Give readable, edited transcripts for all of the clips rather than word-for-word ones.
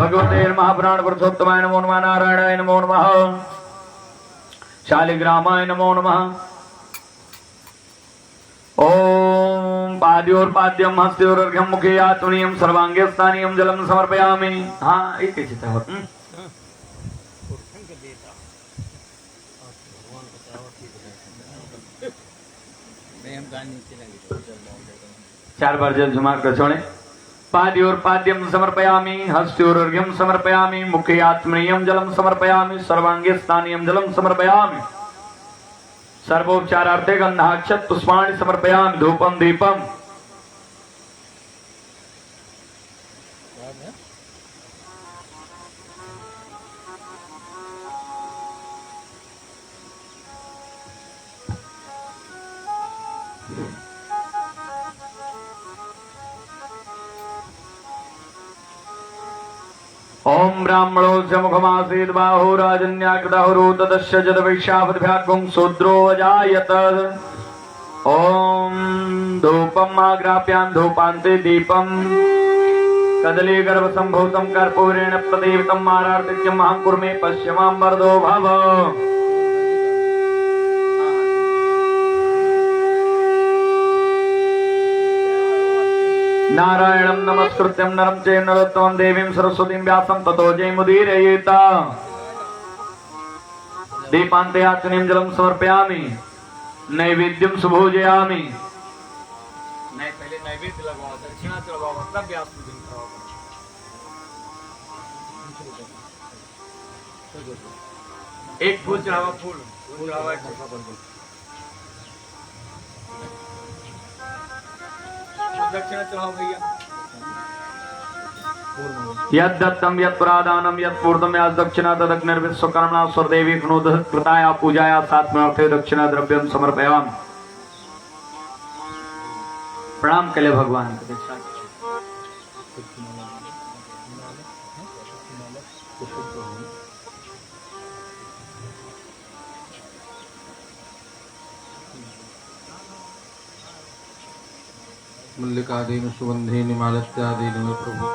भगवते महापुराण पुरुषोत्तमाय नमो नमः। नारायणाय नमो नमः। शालिग्रामाय नमो नमः। ओम पाद्योर्पाद्यम हस्त्योर्घ्यम मुखे आत्मनीयम सर्वांगे स्थानीयम जलम समर्पयामि। हाँ एक ही चित्र होता है। चार बार जल झुमा कर छोड़े। पाद्योर्पाद्यम समर्पयामि हस्त्योर्घ्यम समर्पयामि मुखे आत्मनीयम जलम समर्पयामि सर्वांगे स्थानीयम जलम समर्पयामि सर्वोपचारार्थे गंधाक्षत पुष्पाणि समर्पयामि धूपम दीपम। ओम ब्राह्मणोऽस्य मुखमासीत् बाहो राजन्याकृतहुरो तदस्य जदवैश्यापदभ्यागुं शूद्रो अजायत। ओम धूपम् आग्राप्यान् धूपान्ते दीपम् कदली गर्भसम्भूतं कर्पूरेण प्रदीपितम् आरार्तिक्यम् अहं कुर्मे पश्य मां वरदो भव। नारायणं नमस्कृत्यं नरं चैव नरोत्तमं देवीं सरस्वतीं व्यासं ततो जयमुदीरयेत। दीपान्ते आचमनीयं जलं समर्पयामि नैवेद्यं सुभोजयामि। नहीं पहले नैवेद्य लगाओ दक्षिणा चढ़ाओ तब व्यास पूजन कराओ। एक फूल चढ़ावा फूल चढ़ावा दक्षिणा चढ़ाओ भैया। यद्दत्तं यत्प्रदानं यत्पूर्वं यद्दक्षिणा तदग्निर्विश्वकर्मणा स्वदेवी कृणोद कृताया पूजाया सात्मर्थे दक्षिणा द्रव्यं समर्पयामि। प्रणाम के लिए भगवान को दीक्षा। मल्लिकादीन सुगंधीनि मालत्यादीनि प्रभु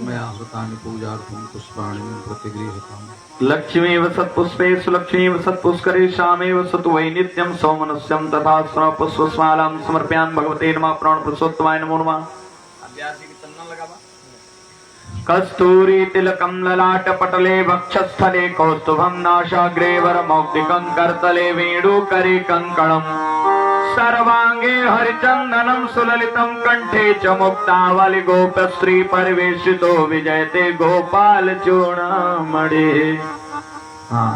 मया हृतानि पूजार्थं पुष्पाणि प्रतिगृहीतानि। लक्ष्मी वसत्पुष्पेषु लक्ष्मी वसत्पुष्करे श्यामे वसतु वै नित्यं सौमनस्यं तथा पुष्पमालां समर्पयामि भगवते नमः। प्राण पुरुषोत्तमाय नमो नमः। अभ्यासी की चंदन लगावा। कस्तूरी तिलकं ललाट पटले वक्षस्थले कौस्तुभं नाशाग्रे वरमौक्तिकं करतले वेणुकरे कङ्कणम् सर्वांगे हरिचंदनं सुललितं कंठे च मुक्तावली गोपश्री परिवेशितो विजयते गोपाल चूड़ामणि। हाँ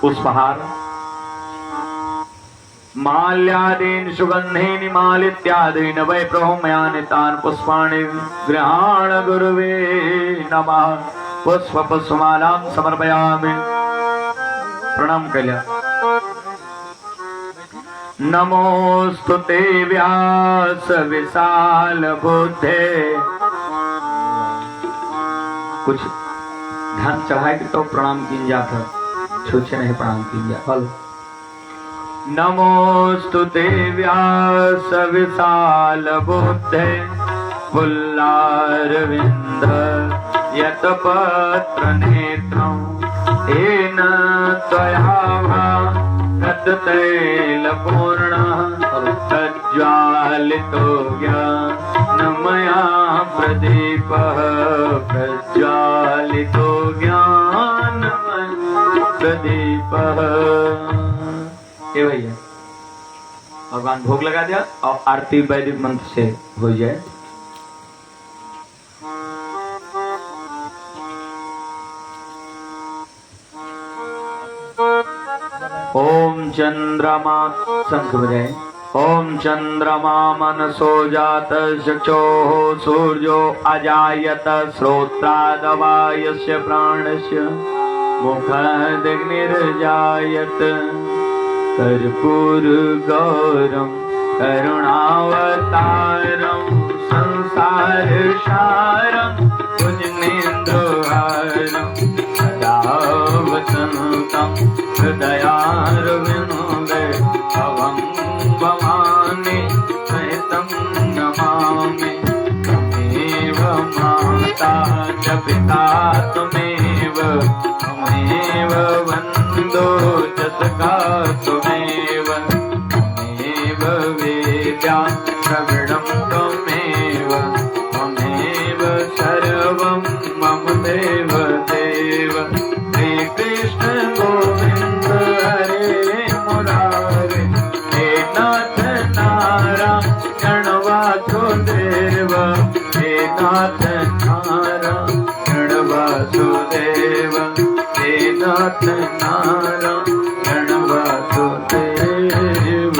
पुष्पहार माल्यादीन सुगंधीनि मालित्यादीन वै प्रभु मया नितान् पुष्पाणि गृहाण गुरुवे नमः। पुष्प पुष्पमालां समर्पयामि। प्रणाम कल्या। नमोस्तुते व्यास विशाल बुद्धे। कुछ धन चढ़ाए तो प्रणाम किन जाता छूछे नहीं प्रणाम किन जाता। नमोस्तुते व्यास विशाल बुद्धे पुल्लारविंद यतपत्र नेत्रं येन त्वया तैलपूर्णः प्रज्वालितो ज्ञानमया प्रदीपः प्रज्वालितो ज्ञानमय प्रदीपः। ये भैया भगवान भोग लगा दिया और आरती वैदिक मंत्र से हो जाए। ओम चंद्रमा शंख बजाए। ओम चंद्रमा मनसो जात चक्षुः सूर्यो अजायत श्रोत्रादवायस्य प्राणस्य मुखादग्निर्जायत कर्पूर गौरम करुणावतारम संसार सारम भुजनेन्द्रहारम सदा वसन्तं हृदयारविन्दे भवं भवानि सहितं नमामि त्वमेव माता च पिता त्वमेव त्वमेव वन्दो च सखा त्वमेव त्वमेव वेद्या प्रवीणं त्वमेव त्वमेव सर्वं मम देव देव हे कृष्ण गोविन्द हरे मुरारे हे नाथ नारायण वासुदेव हे नाथ नारायण वासुदेव हे नाथ नारायण वासुदेव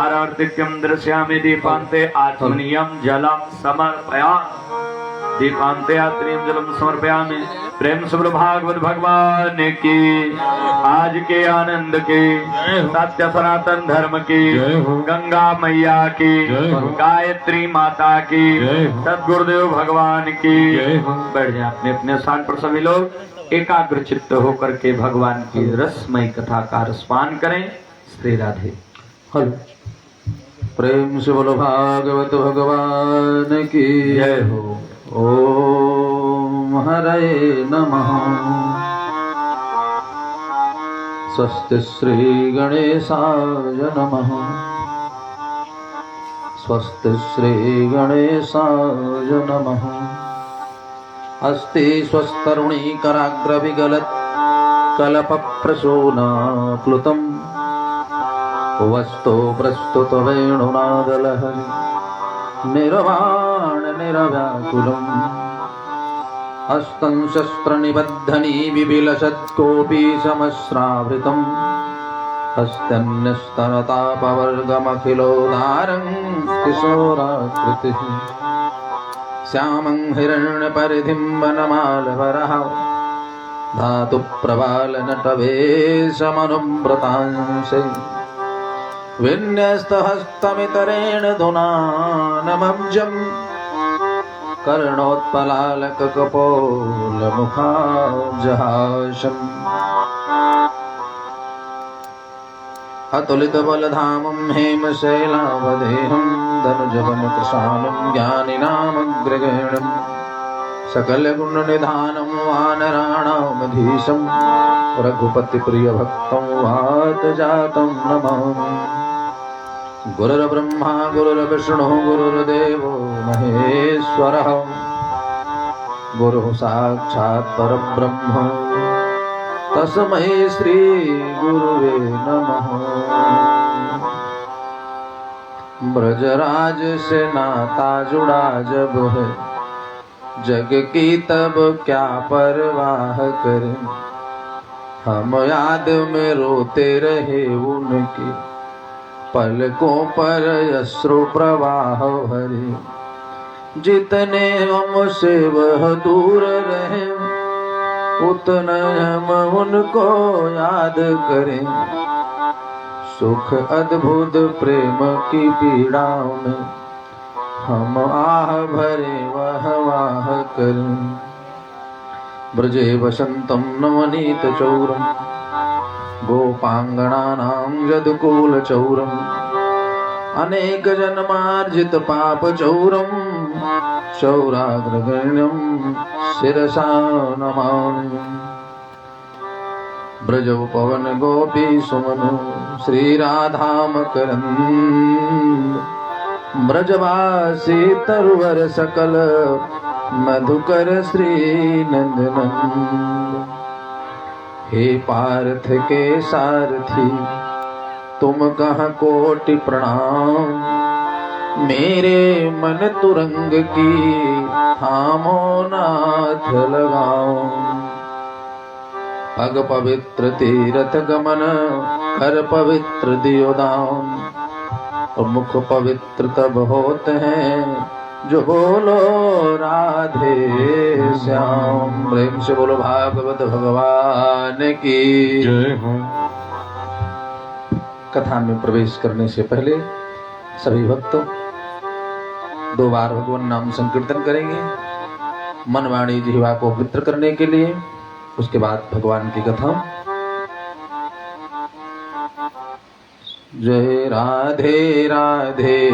आरार्तिक्यं दृश्यामि दीपान्ते आत्मनीयं जलं समर्पयामि दीपान्ते आत्मनीयं जलं समर्पयामि प्रेम से बोलो भागवत भगवान की आज के आनंद की सत्य सनातन धर्म की गंगा मैया की गायत्री माता की सदगुरुदेव भगवान की बैठ जाए अपने अपने स्थान पर सभी लोग एकाग्र चित्त होकर के भगवान की रसमय कथा का रसपान करें। श्री राधे। हलो प्रेम से बोलो भागवत भगवान की जय हो। ओम हरे नमः। स्वस्ति श्री गणेशाय नमः। स्वस्ति श्री गणेशाय नमः। अस्ति स्वस्तरुणी कराग्र विगलत् कलपप्रसूना प्लुतम् वस्तो प्रस्तुत वेणुनादलहरि निर्वाण निरव्याकुलम् हस्तं शस्त्रनिबद्धनी बिबिलसत्कोऽपि समश्रावृतम् हस्तन्यस्तनतापवर्गमखिलोदारं किशोराकृतिः श्यामं हिरण्यपरिधिं वनमालवरः धातुप्रबालनटवेशमनुव्रतांसे विन्यस्तहस्तमितरेण धुनानमब्जम् कर्णोत्पलालककपोलमुखाब्जहासम् अतुलितबलधामं हेमशैलावदेहं धनुजवनकृशानं ज्ञानिनामग्रगण्यं सकलगुणनिधानं वानराणामधीशं रघुपतिप्रियभक्तं वातजातं नमामि। गुरुर्ब्रह्मा गुरुर्विष्णुः गुरुर्देवो महेश्वरः गुरुः साक्षात् परब्रह्म तस्मै श्री गुरुवे नमः। ब्रजराज से नाता जुड़ा जब है जग की तब क्या परवाह करें, हम याद में रोते रहे उनकी पलकों पर अश्रु प्रवाह भरे। जितने हमसे वह दूर रहे उतना हम उनको याद करें। सुख अद्भुत प्रेम की पीड़ाओं में हम आह भरे वह वाह करें। ब्रजे वसंतम नवनीत चौरम गोपांगनानां यदुकूल चौरम अनेक जन्मार्जित पाप चौरम चौराग्रगण्यं शिरसा नमामि। ब्रज पवन गोपी सुमन श्री राधा मकरंद ब्रजवासी तरुवर सकल मधुकर श्री नंदनंद। हे पार्थ के सारथी तुम कहाँ कोटि प्रणाम, मेरे मन तुरंग की थामो नाथ लगाओ। अग पवित्र तीर्थ गमन कर पवित्र दियो दाम, और मुख पवित्र तब होते हैं जो बोलो राधे श्याम। प्रेम से बोलो भागवत भगवान की जय हो। कथा में प्रवेश करने से पहले सभी भक्त 2 बार भगवान नाम संकीर्तन करेंगे मन वाणी जिह्वा को पवित्र करने के लिए। उसके बाद भगवान की कथा। जय राधे राधे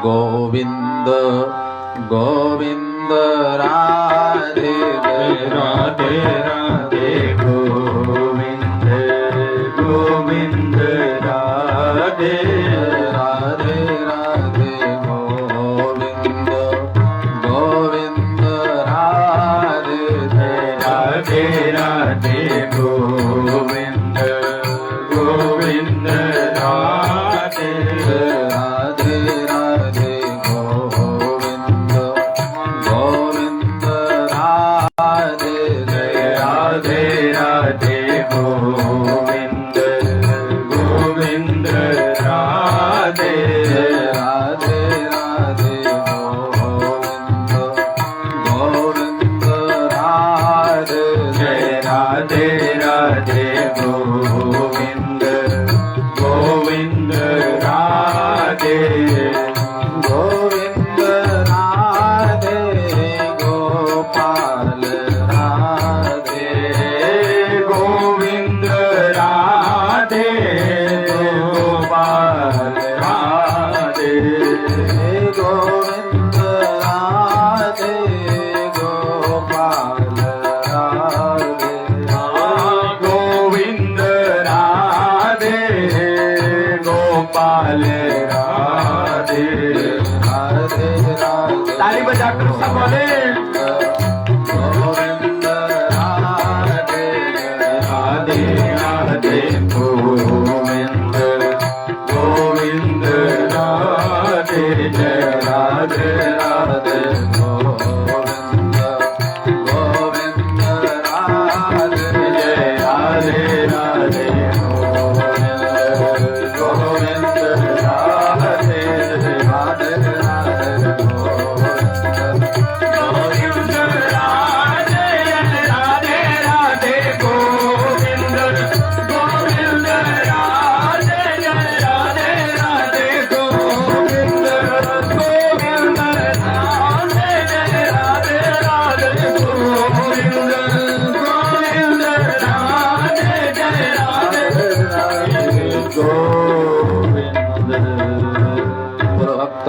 गोविंद गोविंद राधे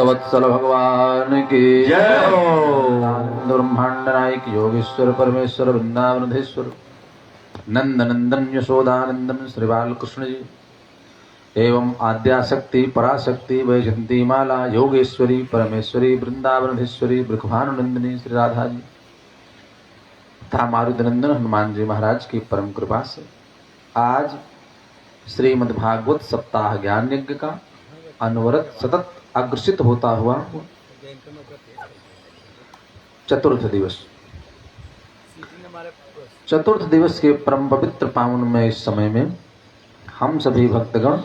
भक्तवत्सल भगवान की जय हो। ब्रह्मांड नायक योगेश्वर परमेश्वर वृंदावनधीश्वर नंद नंदन यशोदानंदन श्री बाल कृष्ण जी एवं आद्याशक्ति पराशक्ति वैजयंती माला योगेश्वरी परमेश्वरी वृंदावनधीश्वरी ब्रखभानुनंदिनी श्री राधा जी तथा मारुतिनंदन हनुमान जी महाराज की परम कृपा से आज श्रीमद्भागवत सप्ताह ज्ञान यज्ञ का अनवरत सतत अग्रसित होता हुआ चतुर्थ दिवस के परम पवित्र पावन में इस समय में हम सभी भक्तगण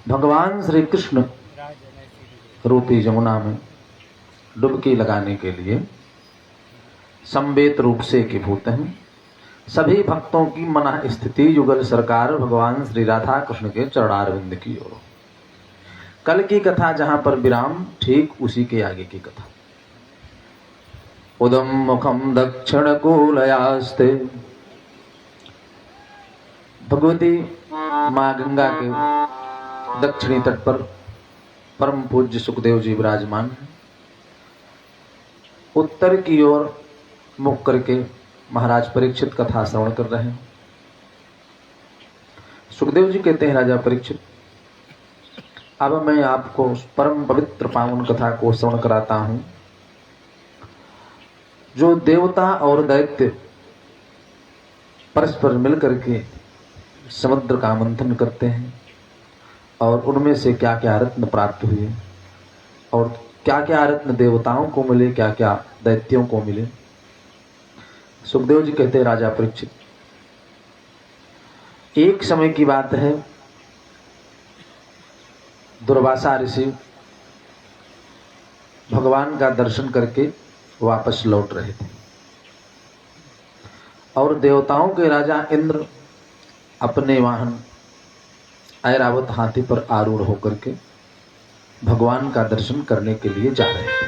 भगवान श्री कृष्ण रूपी जमुना में डुबकी लगाने के लिए संवेत रूप से एकीभूत हैं। सभी भक्तों की मना स्थिति युगल सरकार भगवान श्री राधा कृष्ण के चरणारविंद की ओर। कल की कथा जहां पर विराम ठीक उसी के आगे की कथा। उदम मुखम दक्षिण कूलयास्ते भगवती माँ गंगा के दक्षिणी तट पर परम पूज्य सुखदेव जी विराजमान हैं। उत्तर की ओर मुख करके महाराज परीक्षित कथा श्रवण कर रहे हैं। सुखदेव जी कहते हैं, राजा परीक्षित अब मैं आपको उस परम पवित्र पावन कथा को श्रवण कराता हूं जो देवता और दैत्य परस्पर मिलकर के समुद्र का मंथन करते हैं और उनमें से क्या क्या रत्न प्राप्त हुए और क्या क्या रत्न देवताओं को मिले, क्या क्या दैत्यों को मिले। सुखदेव जी कहते हैं, राजा परीक्षित एक समय की बात है, दुर्वासा ऋषि भगवान का दर्शन करके वापस लौट रहे थे और देवताओं के राजा इंद्र अपने वाहन ऐरावत हाथी पर आरूढ़ होकर के भगवान का दर्शन करने के लिए जा रहे थे।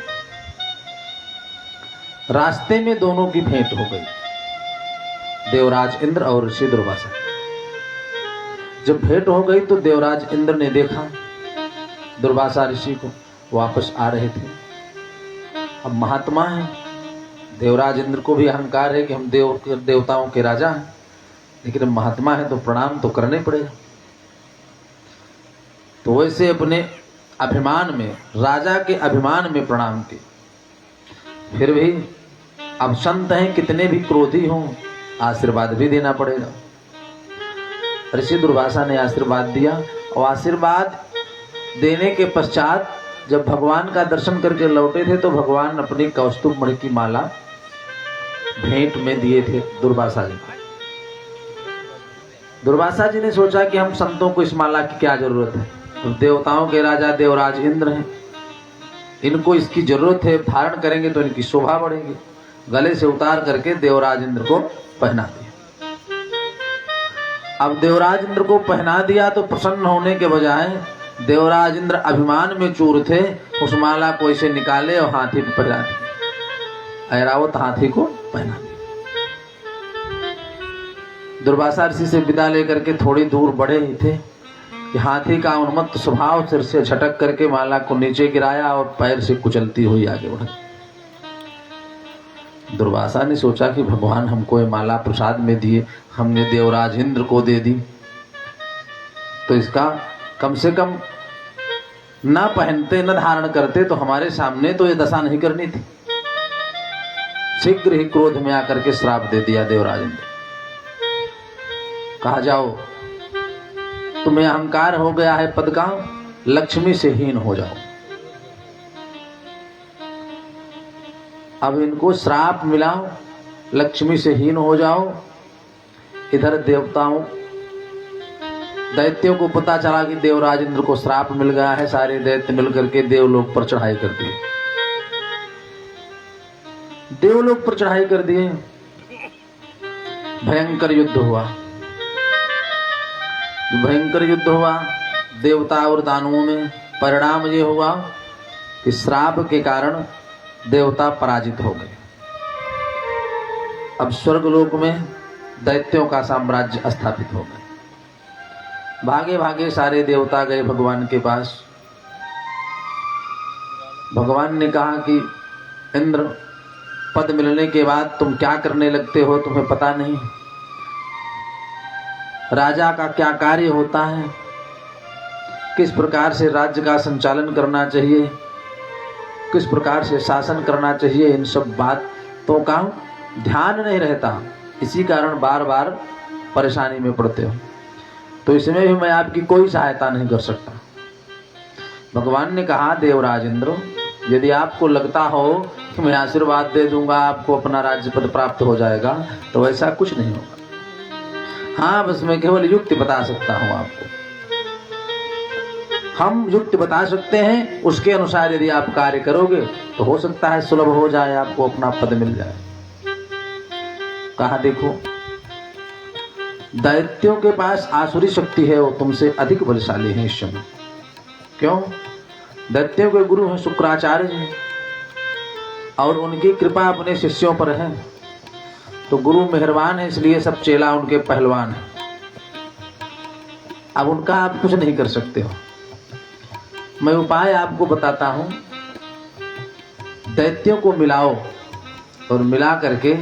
रास्ते में दोनों की भेंट हो गई, देवराज इंद्र और ऋषि दुर्वासा। जब भेंट हो गई तो देवराज इंद्र ने देखा दुर्वासा ऋषि को वापस आ रहे थे। अब महात्मा है, देवराज इंद्र को भी अहंकार है कि हम देवताओं के राजा हैं, लेकिन महात्मा है तो प्रणाम तो करने पड़ेगा। तो वैसे अपने अभिमान में, राजा के अभिमान में प्रणाम किए। फिर भी अब संत हैं, कितने भी क्रोधी हों आशीर्वाद भी देना पड़ेगा। ऋषि दुर्वासा ने आशीर्वाद दिया और आशीर्वाद देने के पश्चात जब भगवान का दर्शन करके लौटे थे तो भगवान अपनी कौस्तुभ मणि की माला भेंट में दिए थे दुर्वासा जी को। दुर्वासा जी ने सोचा कि हम संतों को इस माला की क्या जरूरत है, तो देवताओं के राजा देवराज इंद्र हैं, इनको इसकी जरूरत है, धारण करेंगे तो इनकी शोभा बढ़ेगी। गले से उतार करके देवराज इंद्र को पहना दिया। अब देवराज इंद्र को पहना दिया तो प्रसन्न होने के बजाय देवराज इंद्र अभिमान में चूर थे, उस माला को इसे निकाले और हाथी को पहना दिया, ऐरावत हाथी को पहना दिया। दुर्वासा ऋषि से विदा लेकर के थोड़ी दूर बढ़े ही थे कि हाथी का उन्मत्त स्वभाव सिर से झटक करके माला को नीचे गिराया और पैर से कुचलती हुई आगे बढ़ी। दुर्वासा ने सोचा कि भगवान हमको ये माला प्रसाद में दिए, हमने देवराज इंद्र को दे दी, तो इसका कम से कम न पहनते न धारण करते तो हमारे सामने तो ये दशा नहीं करनी थी। शीघ्र ही क्रोध में आकर के श्राप दे दिया देवराज इंद्र। कहा, जाओ तुम्हें अहंकार हो गया है पद का, लक्ष्मी से हीन हो जाओ। अब इनको श्राप मिला, लक्ष्मी से हीन हो जाओ। इधर देवताओं दैत्यों को पता चला कि देवराज इंद्र को श्राप मिल गया है, सारे दैत्य मिलकर के देवलोक पर चढ़ाई कर दिए। देवलोक पर चढ़ाई कर दिए, भयंकर युद्ध हुआ। भयंकर युद्ध हुआ देवता और दानवों में। परिणाम ये हुआ कि श्राप के कारण देवता पराजित हो गए। अब स्वर्गलोक में दैत्यों का साम्राज्य स्थापित हो गया। भागे भागे सारे देवता गए भगवान के पास। भगवान ने कहा कि इंद्र, पद मिलने के बाद तुम क्या करने लगते हो तुम्हें पता नहीं। राजा का क्या कार्य होता है, किस प्रकार से राज्य का संचालन करना चाहिए, किस प्रकार से शासन करना चाहिए, इन सब बातों का ध्यान नहीं रहता। इसी कारण बार बार परेशानी में पड़ते हो। तो इसमें भी मैं आपकी कोई सहायता नहीं कर सकता। भगवान ने कहा, देवराज इंद्र, यदि आपको लगता हो कि मैं आशीर्वाद दे दूंगा आपको अपना राज्य पद प्राप्त हो जाएगा, तो ऐसा कुछ नहीं होगा। हाँ, बस मैं केवल युक्ति बता सकता हूं आपको। हम युक्ति बता सकते हैं, उसके अनुसार यदि आप कार्य करोगे तो हो सकता है सुलभ हो जाए, आपको अपना पद मिल जाए। कहा, देखो, दैत्यों के पास आसुरी शक्ति है, वो तुमसे अधिक बलशाली है इस समय। क्यों? दैत्यों के गुरु हैं शुक्राचार्य जी, और उनकी कृपा अपने शिष्यों पर है। तो गुरु मेहरबान है, इसलिए सब चेला उनके पहलवान है। अब उनका आप कुछ नहीं कर सकते हो। मैं उपाय आपको बताता हूं। दैत्यों को मिलाओ और मिला करके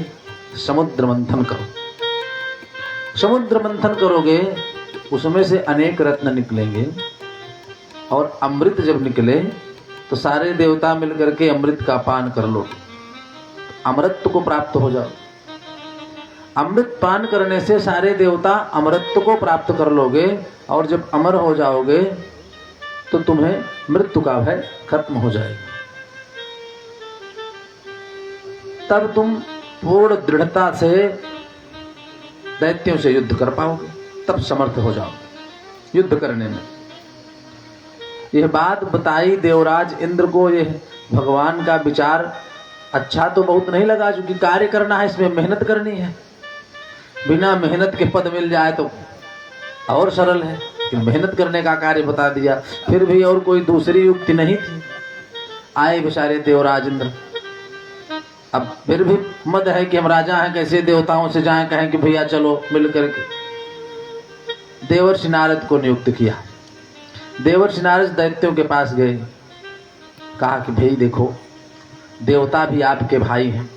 समुद्र मंथन करो। समुद्र मंथन करोगे, उसमें से अनेक रत्न निकलेंगे, और अमृत जब निकले तो सारे देवता मिलकर के अमृत का पान कर लो, अमृत को प्राप्त हो जाओ। अमृत पान करने से सारे देवता अमृत को प्राप्त कर लोगे, और जब अमर हो जाओगे तो तुम्हें मृत्यु का भय खत्म हो जाएगा। तब तुम पूर्ण दृढ़ता से दैत्यों से युद्ध कर पाओगे, तब समर्थ हो जाओगे युद्ध करने में। यह बात बताई देवराज इंद्र को। यह भगवान का विचार अच्छा तो बहुत नहीं लगा, क्योंकि कार्य करना है, इसमें मेहनत करनी है। बिना मेहनत के पद मिल जाए तो और सरल है, कि मेहनत करने का कार्य बता दिया। फिर भी और कोई दूसरी युक्ति नहीं थी। आए बेचारे देवराज इंद्र। अब फिर भी मद है कि हम राजा हैं, कैसे देवताओं से जाएं, कहें कि भैया चलो मिल करके। देवर्षि नारद को नियुक्त किया। देवर्षि नारद दैत्यों के पास गए, कहा कि भाई देखो, देवता भी आपके भाई हैं।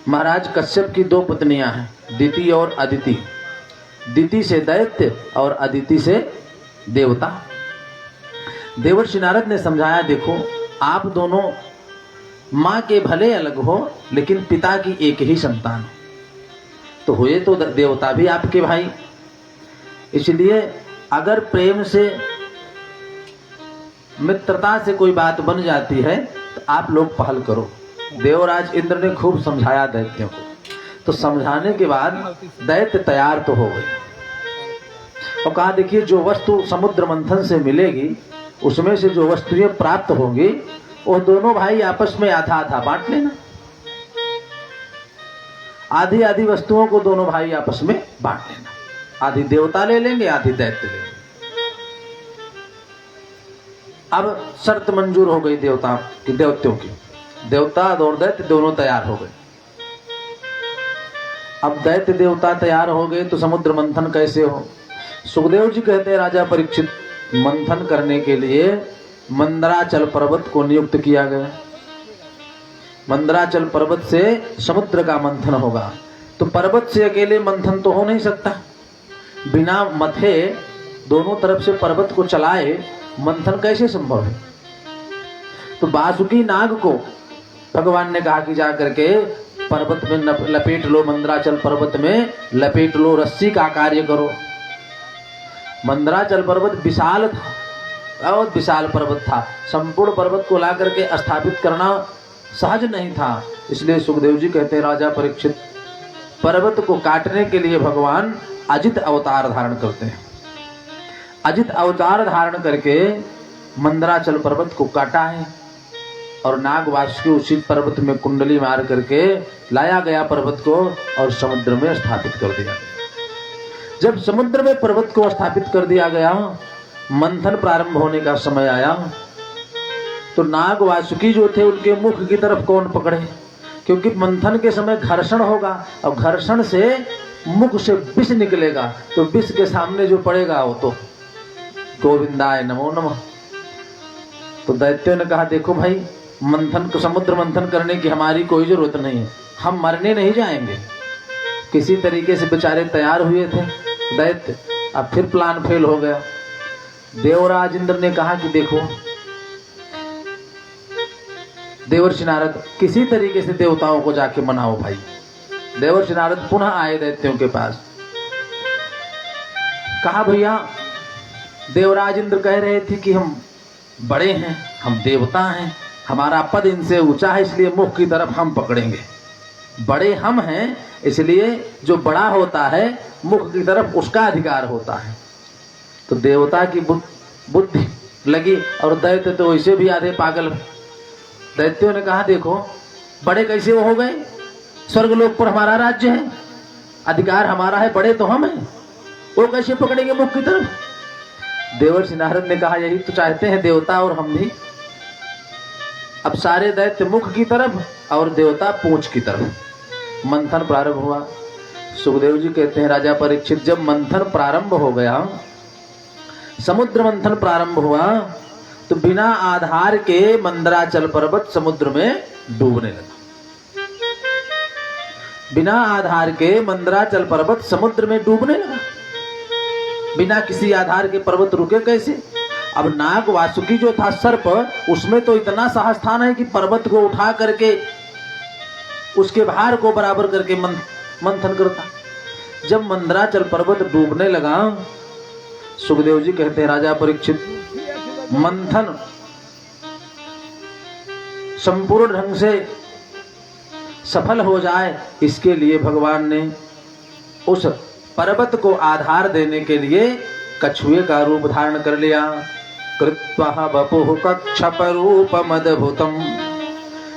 महाराज कश्यप की दो पत्नियां हैं, दिति और अदिति। दिति से दैत्य और अदिति से देवता। देवर्षि नारद ने समझाया, देखो आप दोनों मां के भले अलग हो, लेकिन पिता की एक ही संतान, तो हुए तो देवता भी आपके भाई। इसलिए अगर प्रेम से, मित्रता से कोई बात बन जाती है तो आप लोग पहल करो। देवराज इंद्र ने खूब समझाया दैत्यों को। तो समझाने के बाद दैत्य तैयार तो हो गए, और कहा, देखिए, जो वस्तु समुद्र मंथन से मिलेगी, उसमें से जो वस्तुएं प्राप्त होंगी, वो दोनों भाई आपस में आधा आधा बांट लेना। आधी आधी वस्तुओं को दोनों भाई आपस में बांट लेना। आधी देवता ले लेंगे, आधी दैत्य ले लेंगे। अब शर्त मंजूर हो गई दैत्यों की। देवता और दैत्य दोनों तैयार हो गए। अब दैत्य देवता तैयार हो गए तो समुद्र मंथन कैसे हो? सुखदेव जी कहते हैं, राजा परीक्षित, मंथन करने के लिए मंदराचल पर्वत को नियुक्त किया गया। मंदराचल पर्वत से समुद्र का मंथन होगा। तो पर्वत से अकेले मंथन तो हो नहीं सकता। बिना मथे दोनों तरफ से पर्वत को चलाए मंथन कैसे संभव है? तो वासुकी नाग को भगवान ने कहा कि जा करके पर्वत में लपेट लो, मंदराचल पर्वत में लपेट लो, रस्सी का कार्य करो। मंदराचल पर्वत विशाल था, बहुत विशाल पर्वत था। संपूर्ण पर्वत को ला करके स्थापित करना सहज नहीं था। इसलिए सुखदेव जी कहते हैं, राजा परीक्षित, पर्वत को काटने के लिए भगवान अजित अवतार धारण करते हैं। अजित अवतार धारण करके मंदराचल पर्वत को काटा है, और नाग वासुकी उसी पर्वत में कुंडली मार करके लाया गया पर्वत को, और समुद्र में स्थापित कर दिया गया। जब समुद्र में पर्वत को स्थापित कर दिया गया, मंथन प्रारंभ होने का समय आया, तो नाग वासुकी जो थे उनके मुख की तरफ कौन पकड़े? क्योंकि मंथन के समय घर्षण होगा, और घर्षण से मुख से विष निकलेगा, तो विष के सामने जो पड़ेगा वो तो गोविंदाय नमो नमः। तो दैत्यों ने कहा देखो भाई, मंथन को समुद्र मंथन करने की हमारी कोई जरूरत नहीं है, हम मरने नहीं जाएंगे। किसी तरीके से बेचारे तैयार हुए थे दैत्य, अब फिर प्लान फेल हो गया। देवराज इंद्र ने कहा कि देखो देवर्षि नारद, किसी तरीके से देवताओं को जाके मनाओ भाई। देवर्षि नारद पुनः आए दैत्यों के पास, कहा भैया देवराज इंद्र कह रहे थे कि हम बड़े हैं, हम देवता हैं, हमारा पद इनसे ऊंचा है, इसलिए मुख की तरफ हम पकड़ेंगे। बड़े हम हैं, इसलिए जो बड़ा होता है मुख की तरफ उसका अधिकार होता है। तो देवता की बुद्धि लगी और दैत्य तो वैसे भी आधे पागल। दैत्यों ने कहा देखो बड़े कैसे वो हो गए, स्वर्गलोक पर हमारा राज्य है, अधिकार हमारा है, बड़े तो हम हैं, वो कैसे पकड़ेंगे मुख की तरफ। देवर्षि नारद ने कहा यही तो चाहते हैं देवता और हम भी। अब सारे दैत्य मुख की तरफ और देवता पूंछ की तरफ। मंथन प्रारंभ हुआ। सुखदेव जी कहते हैं राजा परीक्षित, जब मंथन प्रारंभ हो गया, समुद्र मंथन प्रारंभ हुआ, तो बिना आधार के मंदराचल पर्वत समुद्र में डूबने लगा। बिना आधार के मंदराचल पर्वत समुद्र में डूबने लगा। बिना किसी आधार के पर्वत रुके कैसे। अब नाग वासुकी जो था सर्प, उसमें तो इतना साहस था नहीं कि पर्वत को उठा करके उसके भार को बराबर करके मंथन करता। जब मंदराचल पर्वत डूबने लगा, सुखदेव जी कहते हैं राजा परीक्षित, मंथन संपूर्ण ढंग से सफल हो जाए, इसके लिए भगवान ने उस पर्वत को आधार देने के लिए कछुए का रूप धारण कर लिया। कृत्वा वपुः कच्छपरूपमद्भुतम्,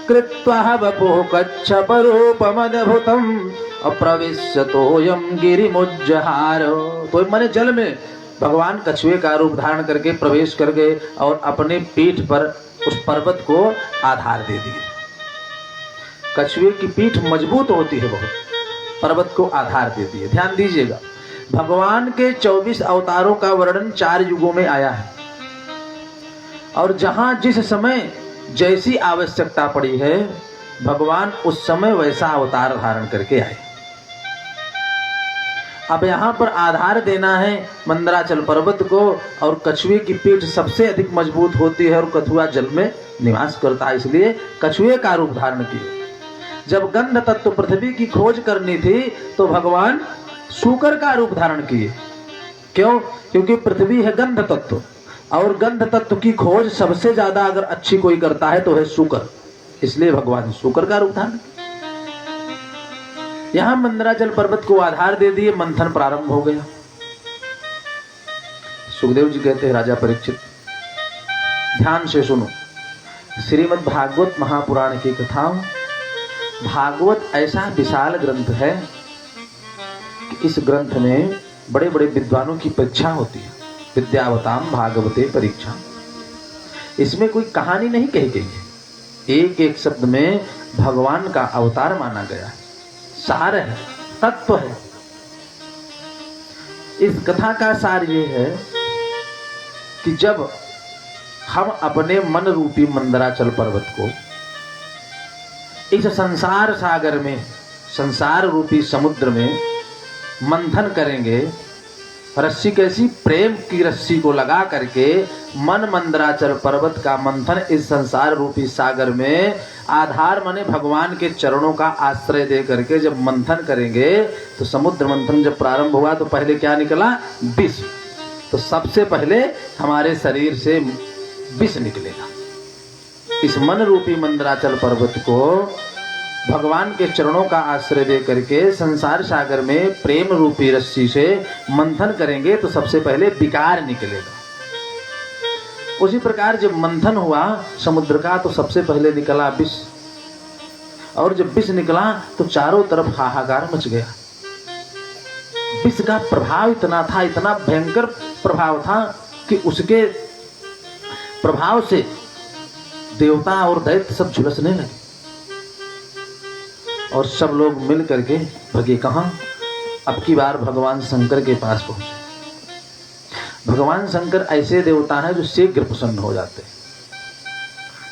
कृत्वा वपुः कच्छपरूपमद्भुतम्, अप्रविश्यतोऽयं गिरिमुज्जहार। तो माने जल में भगवान कछुए का रूप धारण करके प्रवेश कर गए और अपने पीठ पर उस पर्वत को आधार दे दिए। कछुए की पीठ मजबूत होती है बहुत, पर्वत को आधार दे दिए। ध्यान दीजिएगा, भगवान के 24 अवतारों का वर्णन 4 युगों में आया है, और जहां जिस समय जैसी आवश्यकता पड़ी है, भगवान उस समय वैसा अवतार धारण करके आए। अब यहाँ पर आधार देना है मंदराचल पर्वत को, और कछुए की पीठ सबसे अधिक मजबूत होती है और कछुआ जल में निवास करता है, इसलिए कछुए का रूप धारण किया। जब गंध तत्व पृथ्वी की खोज करनी थी तो भगवान शूकर का रूप धारण किए। क्यों? क्योंकि पृथ्वी है गंध तत्व, और गंध तत्व की खोज सबसे ज्यादा अगर अच्छी कोई करता है तो है शूकर, इसलिए भगवान शूकर का रूप धारण। यहां मंदराचल पर्वत को आधार दे दिए, मंथन प्रारंभ हो गया। सुखदेव जी कहते हैं राजा परीक्षित, ध्यान से सुनो, श्रीमद् भागवत महापुराण की कथा। भागवत ऐसा विशाल ग्रंथ है कि इस ग्रंथ में बड़े बड़े विद्वानों की परीक्षा होती है। विद्यावताम भागवते परीक्षा। इसमें कोई कहानी नहीं कही गई है, एक एक शब्द में भगवान का अवतार माना गया है, सार है, तत्व है। इस कथा का सार ये है कि जब हम अपने मन रूपी मंदराचल पर्वत को इस संसार सागर में, संसार रूपी समुद्र में मंथन करेंगे, रस्सी कैसी, प्रेम की रस्सी को लगा करके मन मंदराचल पर्वत का मंथन इस संसार रूपी सागर में आधार माने भगवान के चरणों का आश्रय दे करके जब मंथन करेंगे, तो समुद्र मंथन जब प्रारंभ हुआ तो पहले क्या निकला? विष। तो सबसे पहले हमारे शरीर से विष निकलेगा। इस मन रूपी मंदराचल पर्वत को भगवान के चरणों का आश्रय दे करके संसार सागर में प्रेम रूपी रस्सी से मंथन करेंगे तो सबसे पहले विकार निकलेगा। उसी प्रकार जब मंथन हुआ समुद्र का तो सबसे पहले निकला विष, और जब विष निकला तो चारों तरफ हाहाकार मच गया। विष का प्रभाव इतना था, इतना भयंकर प्रभाव था कि उसके प्रभाव से देवता और दैत्य सब झुलसने लगे, और सब लोग मिल करके भगे कहां? अब की बार भगवान शंकर के पास पहुंचे। भगवान शंकर ऐसे देवता हैं जो शीघ्र प्रसन्न हो जाते हैं।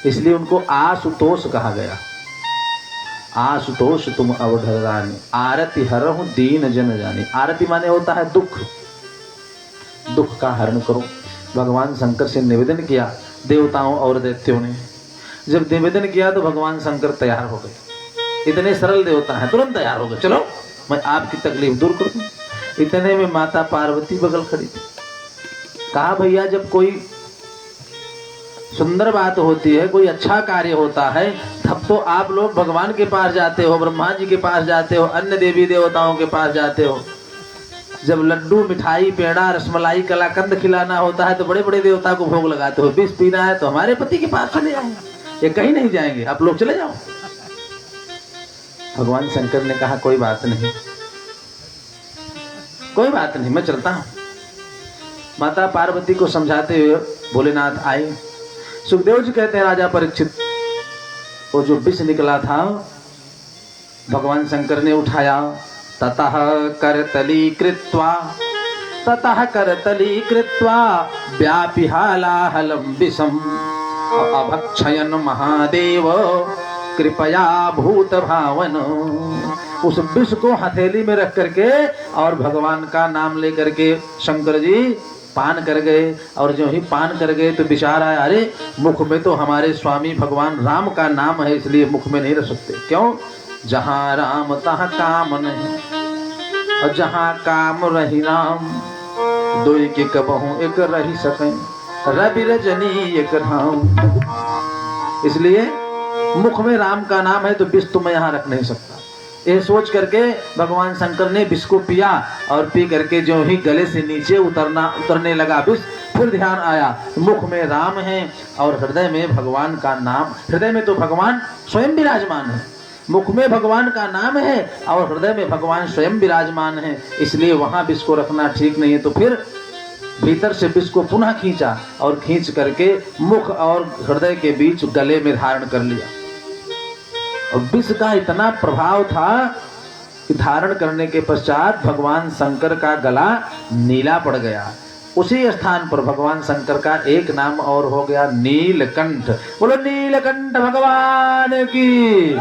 इसलिए उनको आशुतोष कहा गया। आशुतोष तुम अवधर रानी, आरती हरहु दीन जन जानी। आरती माने होता है दुख, दुख का हरण करो। भगवान शंकर से निवेदन किया देवताओं और दैत्यों ने। जब निवेदन किया तो भगवान शंकर तैयार हो गए। इतने सरल देवता हैं, तुरंत तैयार हो गए, चलो मैं आपकी तकलीफ दूर कर दूं। इतने में माता पार्वती बगल खड़ी थी। कहा भैया जब कोई सुंदर बात होती है, कोई अच्छा कार्य होता है, तब तो आप लोग भगवान के पास जाते हो, ब्रह्मा जी के पास जाते हो, अन्य देवी देवताओं के पास जाते हो। जब लड्डू मिठाई पेड़ा रसमलाई कलाकंद खिलाना होता है तो बड़े बड़े देवता को भोग लगाते हो। विष पीना है तो हमारे पति के पास चले जाएंगे, ये कहीं नहीं जाएंगे, आप लोग चले जाओ। भगवान शंकर ने कहा कोई बात नहीं, कोई बात नहीं, मैं चलता हूं। माता पार्वती को समझाते हुए भोलेनाथ आए। सुखदेव जी कहते हैं राजा परीक्षित, वो जो विष निकला था भगवान शंकर ने उठाया। ततः करतली कृत्वा व्यापिहालाहलं विषम अभक्षयन महादेव कृपया भूत भावन। उस विष को हथेली में रख करके और भगवान का नाम लेकर के शंकर जी पान कर गए। और जो ही पान कर गए तो विचार आया, अरे मुख में तो हमारे स्वामी भगवान राम का नाम है, इसलिए मुख में नहीं रख सकते। क्यों? जहाँ राम तहाँ काम नहीं, और जहाँ काम रही राम, दो के कबहू एक रही सके, रवि रजनी एक राम। इसलिए मुख में राम का नाम है तो विष तो मैं यहाँ रख नहीं सकता। ये सोच करके भगवान शंकर ने विष को पिया और पी करके जो ही गले से नीचे उतरने लगा विष, फिर ध्यान आया मुख में राम है और हृदय में भगवान का नाम। हृदय में तो भगवान स्वयं विराजमान है, मुख में भगवान का नाम है और हृदय में भगवान स्वयं विराजमान है, इसलिए वहां विष को रखना ठीक नहीं है। तो फिर भीतर से विष को पुनः खींचा और खींच करके मुख और हृदय के बीच गले में धारण कर लिया। और विष का इतना प्रभाव था कि धारण करने के पश्चात भगवान शंकर का गला नीला पड़ गया। उसी स्थान पर भगवान शंकर का एक नाम और हो गया नीलकंठ। बोलो नीलकंठ भगवान की।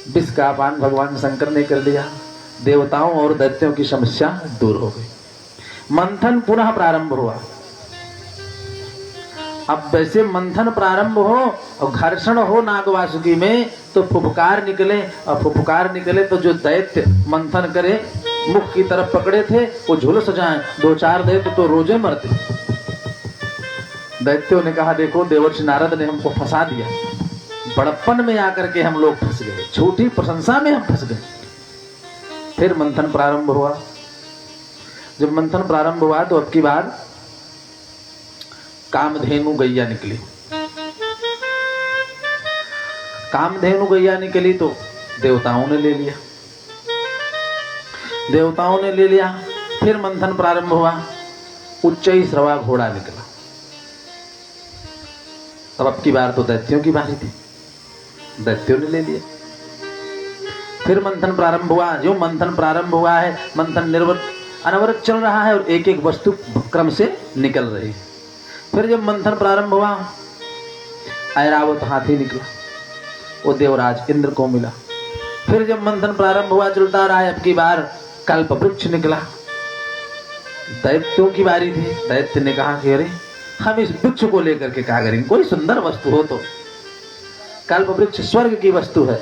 विष का पान भगवान शंकर ने कर लिया, देवताओं और दैत्यों की समस्या दूर हो गई। मंथन पुनः प्रारंभ हुआ। अब वैसे मंथन प्रारंभ हो और घर्षण हो नागवासुकी में तो फुफकार निकले, और फुफकार निकले तो जो दैत्य मंथन करे मुख की तरफ पकड़े थे वो झुलस जाएं। 2-4 दैत्य तो रोजे मरते। दैत्यों ने कहा देखो देवर्षि नारद ने हमको फंसा दिया, बड़प्पन में आकर के हम लोग फंस गए, झूठी प्रशंसा में हम फंस गए। फिर मंथन प्रारंभ हुआ। जब मंथन प्रारंभ हुआ तो अब की बार कामधेनु गैया निकली। कामधेनु गैया निकली तो देवताओं ने ले लिया, देवताओं ने ले लिया। फिर मंथन प्रारंभ हुआ, उच्चई श्रवा घोड़ा निकला। अब की बार तो दैत्यों की बारी थी, दैत्यों ने ले लिया। फिर मंथन प्रारंभ हुआ। जो मंथन प्रारंभ हुआ है, मंथन अनवरत चल रहा है और एक एक वस्तु क्रम से निकल रही है। फिर जब मंथन प्रारंभ हुआ, ऐरावत हाथी निकला, वो देवराज इंद्र को मिला। फिर जब मंथन प्रारंभ हुआ चलता रहा है, अब की बार कल्प वृक्ष निकला। दैत्यों की बारी थी। दैत्य ने कहा कि अरे हम इस वृक्ष को लेकर के क्या करेंगे, कोई सुंदर वस्तु हो तो। कल्प वृक्ष स्वर्ग की वस्तु है,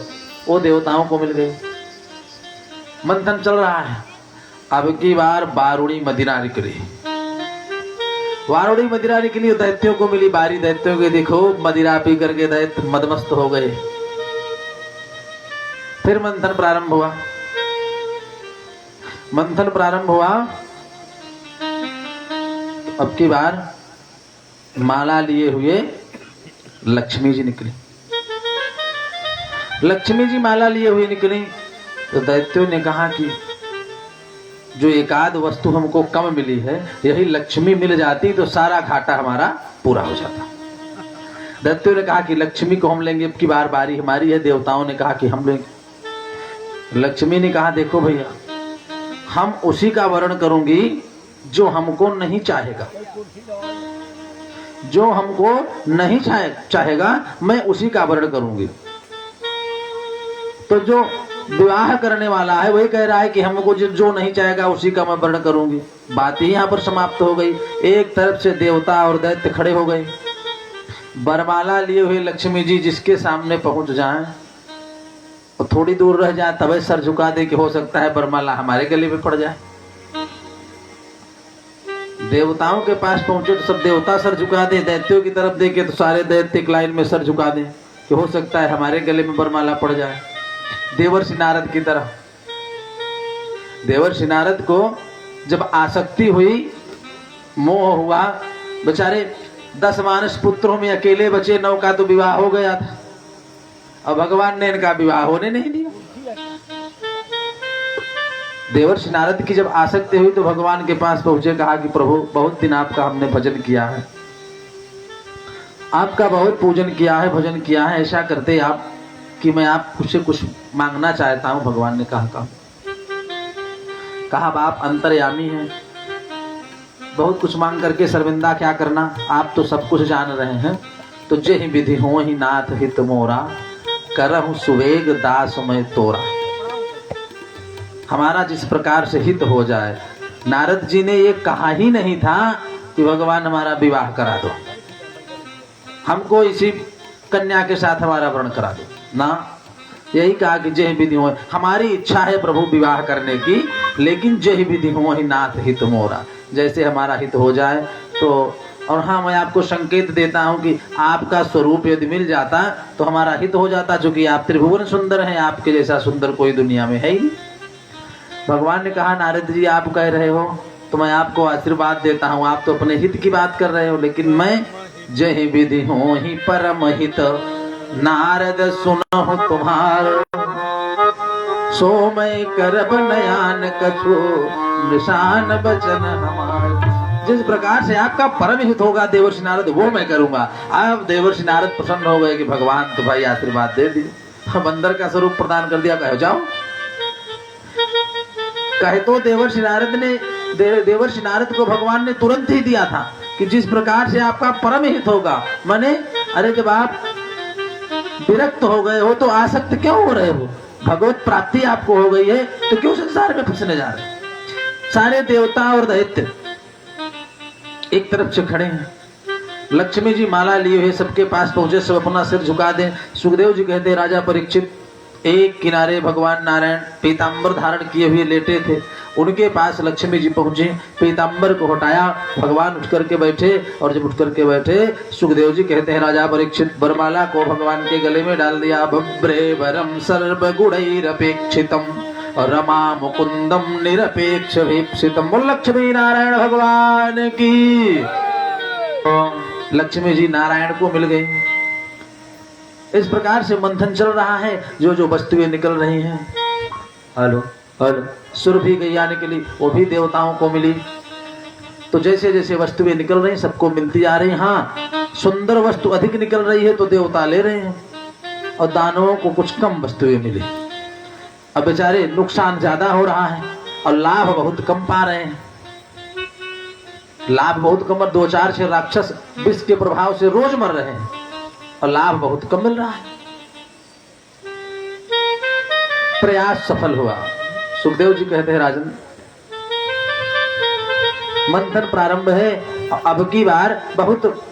वो देवताओं को मिल गई। मंथन चल रहा है। अब की बार बारूणी मदिरा निकली। वारुणी मदिरा निकली, दैत्यों को मिली बारी। दैत्यों के देखो मदिरा पी करके दैत्य मदमस्त हो गए। फिर मंथन प्रारंभ हुआ। मंथन प्रारंभ हुआ, अब की बार माला लिए हुए लक्ष्मी जी निकली। लक्ष्मी जी माला लिए हुए निकली तो दैत्यों ने कहा कि जो एकाध वस्तु हमको कम मिली है, यही लक्ष्मी मिल जाती तो सारा घाटा हमारा पूरा हो जाता। दैत्यों ने कहा कि लक्ष्मी को हम लेंगे, अब की बार बारी हमारी है। देवताओं ने कहा कि हम लेंगे। लक्ष्मी ने कहा देखो भैया, हम उसी का वर्ण करूंगी जो हमको नहीं चाहेगा। जो हमको नहीं चाहेगा मैं उसी का वर्ण करूंगी। तो जो विवाह करने वाला है वही कह रहा है कि हमको जो नहीं चाहेगा उसी का मैं वर्ण करूंगी। बात ही यहाँ पर समाप्त हो गई। एक तरफ से देवता और दैत्य खड़े हो गए। बरमाला लिए हुए लक्ष्मी जी जिसके सामने पहुंच जाएं और थोड़ी दूर रह जाए तभी सर झुका दे कि हो सकता है बरमाला हमारे गले में पड़ जाए। देवताओं के पास पहुंचे तो सब देवता सर झुका दे, दैत्यों की तरफ देखे तो सारे दैत्य एक लाइन में सर झुका दे कि हो सकता है हमारे गले में बरमाला पड़ जाए। देवर्षि नारद की तरह, देवर्षि नारद को जब आसक्ति हुई, मोह हुआ, बेचारे 10 मानस पुत्रों में अकेले बचे, 9 का तो विवाह हो गया था और भगवान ने इनका विवाह होने नहीं दिया। देवर्षि नारद की जब आसक्ति हुई तो भगवान के पास पहुंचे, कहा कि प्रभु बहुत दिन आपका हमने भजन किया है, आपका बहुत पूजन किया है, भजन किया है, ऐसा करते आप कि मैं आपसे कुछ मांगना चाहता हूं। भगवान ने कहा बाप अंतर्यामी हैं, बहुत कुछ मांग करके शर्मिंदा क्या करना, आप तो सब कुछ जान रहे हैं। तो जेहि विधि हो ही नाथ हित मोरा, करहु सुवेग दास मैं तोरा। हमारा जिस प्रकार से हित हो जाए। नारद जी ने ये कहा ही नहीं था कि भगवान हमारा विवाह करा दो, हमको इसी कन्या के साथ हमारा वर्ण करा दो ना, यही कहा कि जय विधि हो। हमारी इच्छा है प्रभु विवाह करने की, लेकिन जय विधि हो ही नाथ हित मोरा, जैसे हमारा हित हो जाए तो। और हाँ, मैं आपको संकेत देता हूँ कि आपका स्वरूप यदि मिल जाता तो हमारा हित हो जाता, जो कि आप त्रिभुवन सुंदर हैं, आपके जैसा सुंदर कोई दुनिया में है ही नहीं। भगवान ने कहा नारद जी आप कह रहे हो तो मैं आपको आशीर्वाद देता हूँ, आप तो अपने हित की बात कर रहे हो, लेकिन मैं जय विधि हो ही परम हित नारद सुनो तुम्हार, सो मैं करब नयान कछु निशान बचन हमार। जिस प्रकार से आपका परम हित होगा देवर्षि नारद, वो मैं करूंगा। अब देवर्षि नारद प्रसन्न हो गए कि भगवान तो भाई आशीर्वाद दे दिए, बंदर का स्वरूप प्रदान कर दिया, कहो जाओ। कहे तो देवर्षि नारद को भगवान ने तुरंत ही दिया था कि जिस प्रकार से आपका परम हित होगा। माने अरे जब आप विरक्त हो गए हो तो आसक्त क्यों हो रहे हो, भगवत प्राप्ति आपको हो गई है तो क्यों संसार में फंसने जा रहे हैं। सारे देवता और दैत्य एक तरफ से खड़े हैं, लक्ष्मी जी माला लिए हुए सबके पास पहुंचे, सब अपना सिर झुका दें। सुखदेव जी कहते राजा परीक्षित एक किनारे भगवान नारायण पीतांबर धारण किए हुए लेटे थे, उनके पास लक्ष्मी जी पहुंचे, पीतांबर को हटाया, भगवान उठ करके बैठे। और जब उठ करके बैठे सुखदेव जी कहते हैं राजा परीक्षित वरमाला को भगवान के गले में डाल दिया। भव्रे वरम सर्वगुणैरपेक्षितम रमा मुकुंदम निरपेक्ष वीक्षितम। बोल लक्ष्मी नारायण भगवान की। लक्ष्मी जी नारायण को मिल गई। इस प्रकार से मंथन चल रहा है, जो जो वस्तुएं निकल रही हैं। हेलो हेलो, सुरभि गैया निकली, वो भी देवताओं को मिली। तो जैसे जैसे वस्तुएं निकल रही सबको मिलती जा रही। हाँ, सुंदर वस्तु अधिक निकल रही है तो देवता ले रहे हैं, और दानवों को कुछ कम वस्तुएं मिली। अब बेचारे नुकसान ज्यादा हो रहा है और लाभ बहुत कम पा रहे हैं। लाभ बहुत कम, 2-4 राक्षस विष के प्रभाव से रोज मर रहे हैं और लाभ बहुत कम मिल रहा है। प्रयास सफल हुआ। सुखदेव जी कहते हैं राजन, मंथन प्रारंभ है, अब की बार बहुत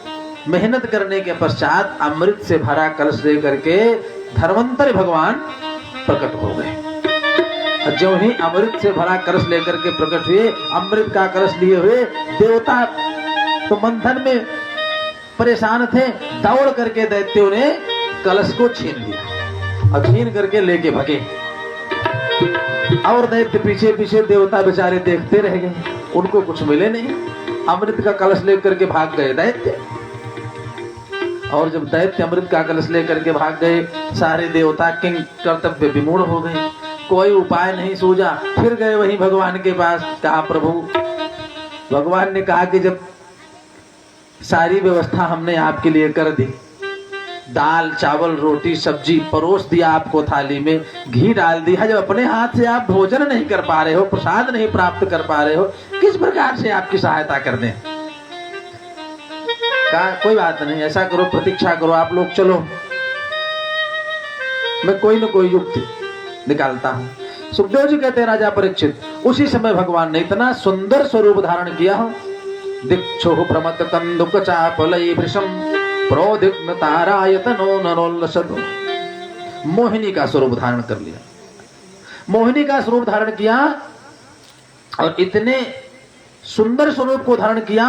मेहनत करने के पश्चात अमृत से भरा कलश ले करके धर्मंतर भगवान प्रकट हो गए। जो ही अमृत से भरा कलश लेकर के प्रकट हुए, अमृत का कलश लिए हुए देवता तो मंथन में परेशान थे, दौड़ करके दैत्यों ने कलश को छीन लिया और छीन करके लेके भगे। और दैत्य पीछे पीछे, देवता बेचारे देखते रह गए, उनको कुछ मिले नहीं। अमृत का कलश लेकर के भाग गए दैत्य। और जब दैत्य अमृत का कलश लेकर के भाग गए, सारे देवता किंग कर्तव्य विमूढ़ हो गए, कोई उपाय नहीं सूझा। फिर गए वही भगवान के पास, कहा प्रभु। भगवान ने कहा कि जब सारी व्यवस्था हमने आपके लिए कर दी, दाल चावल रोटी सब्जी परोस दिया आपको, थाली में घी डाल दिया, जब अपने हाथ से आप भोजन नहीं कर पा रहे हो, प्रसाद नहीं प्राप्त कर पा रहे हो, किस प्रकार से आपकी सहायता कर दें। कहा कोई बात नहीं, ऐसा करो, प्रतीक्षा करो आप लोग, चलो मैं कोई न कोई युक्ति निकालता हूं। सुखदेव जी कहते हैं राजा परीक्षित, उसी समय भगवान ने इतना सुंदर स्वरूप धारण किया हो, दीक्षो प्रमत कंदुक चापलई वृषम प्रोदिग्न तारायतनो नरोल्लसदो, मोहिनी का स्वरूप धारण कर लिया, मोहिनी का स्वरूप धारण किया और इतने सुंदर स्वरूप को धारण किया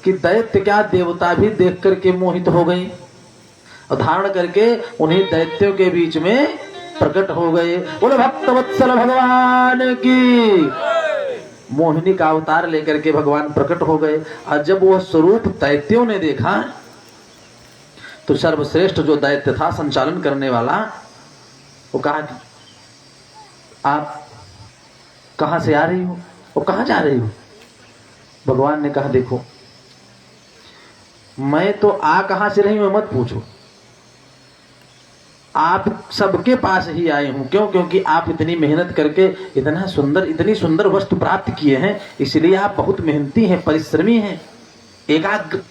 कि दैत्य क्या देवता भी देख करके मोहित हो गए और धारण करके उन्हीं दैत्यों के बीच में प्रकट हो गए। बोले भक्तवत्सल भगवान की। मोहिनी का अवतार लेकर के भगवान प्रकट हो गए और जब वह स्वरूप दैत्यों ने देखा तो सर्वश्रेष्ठ जो दैत्य था संचालन करने वाला, वो कहा कि आप कहां से आ रही हो, वो कहां जा रही हो? भगवान ने कहा देखो, मैं तो आ कहां से रही हूं मत पूछो, आप सबके पास ही आए हूं। क्यों? क्योंकि आप इतनी मेहनत करके इतनी सुंदर वस्तु प्राप्त किए हैं, इसलिए आप बहुत मेहनती हैं, परिश्रमी हैं, एकाग्र,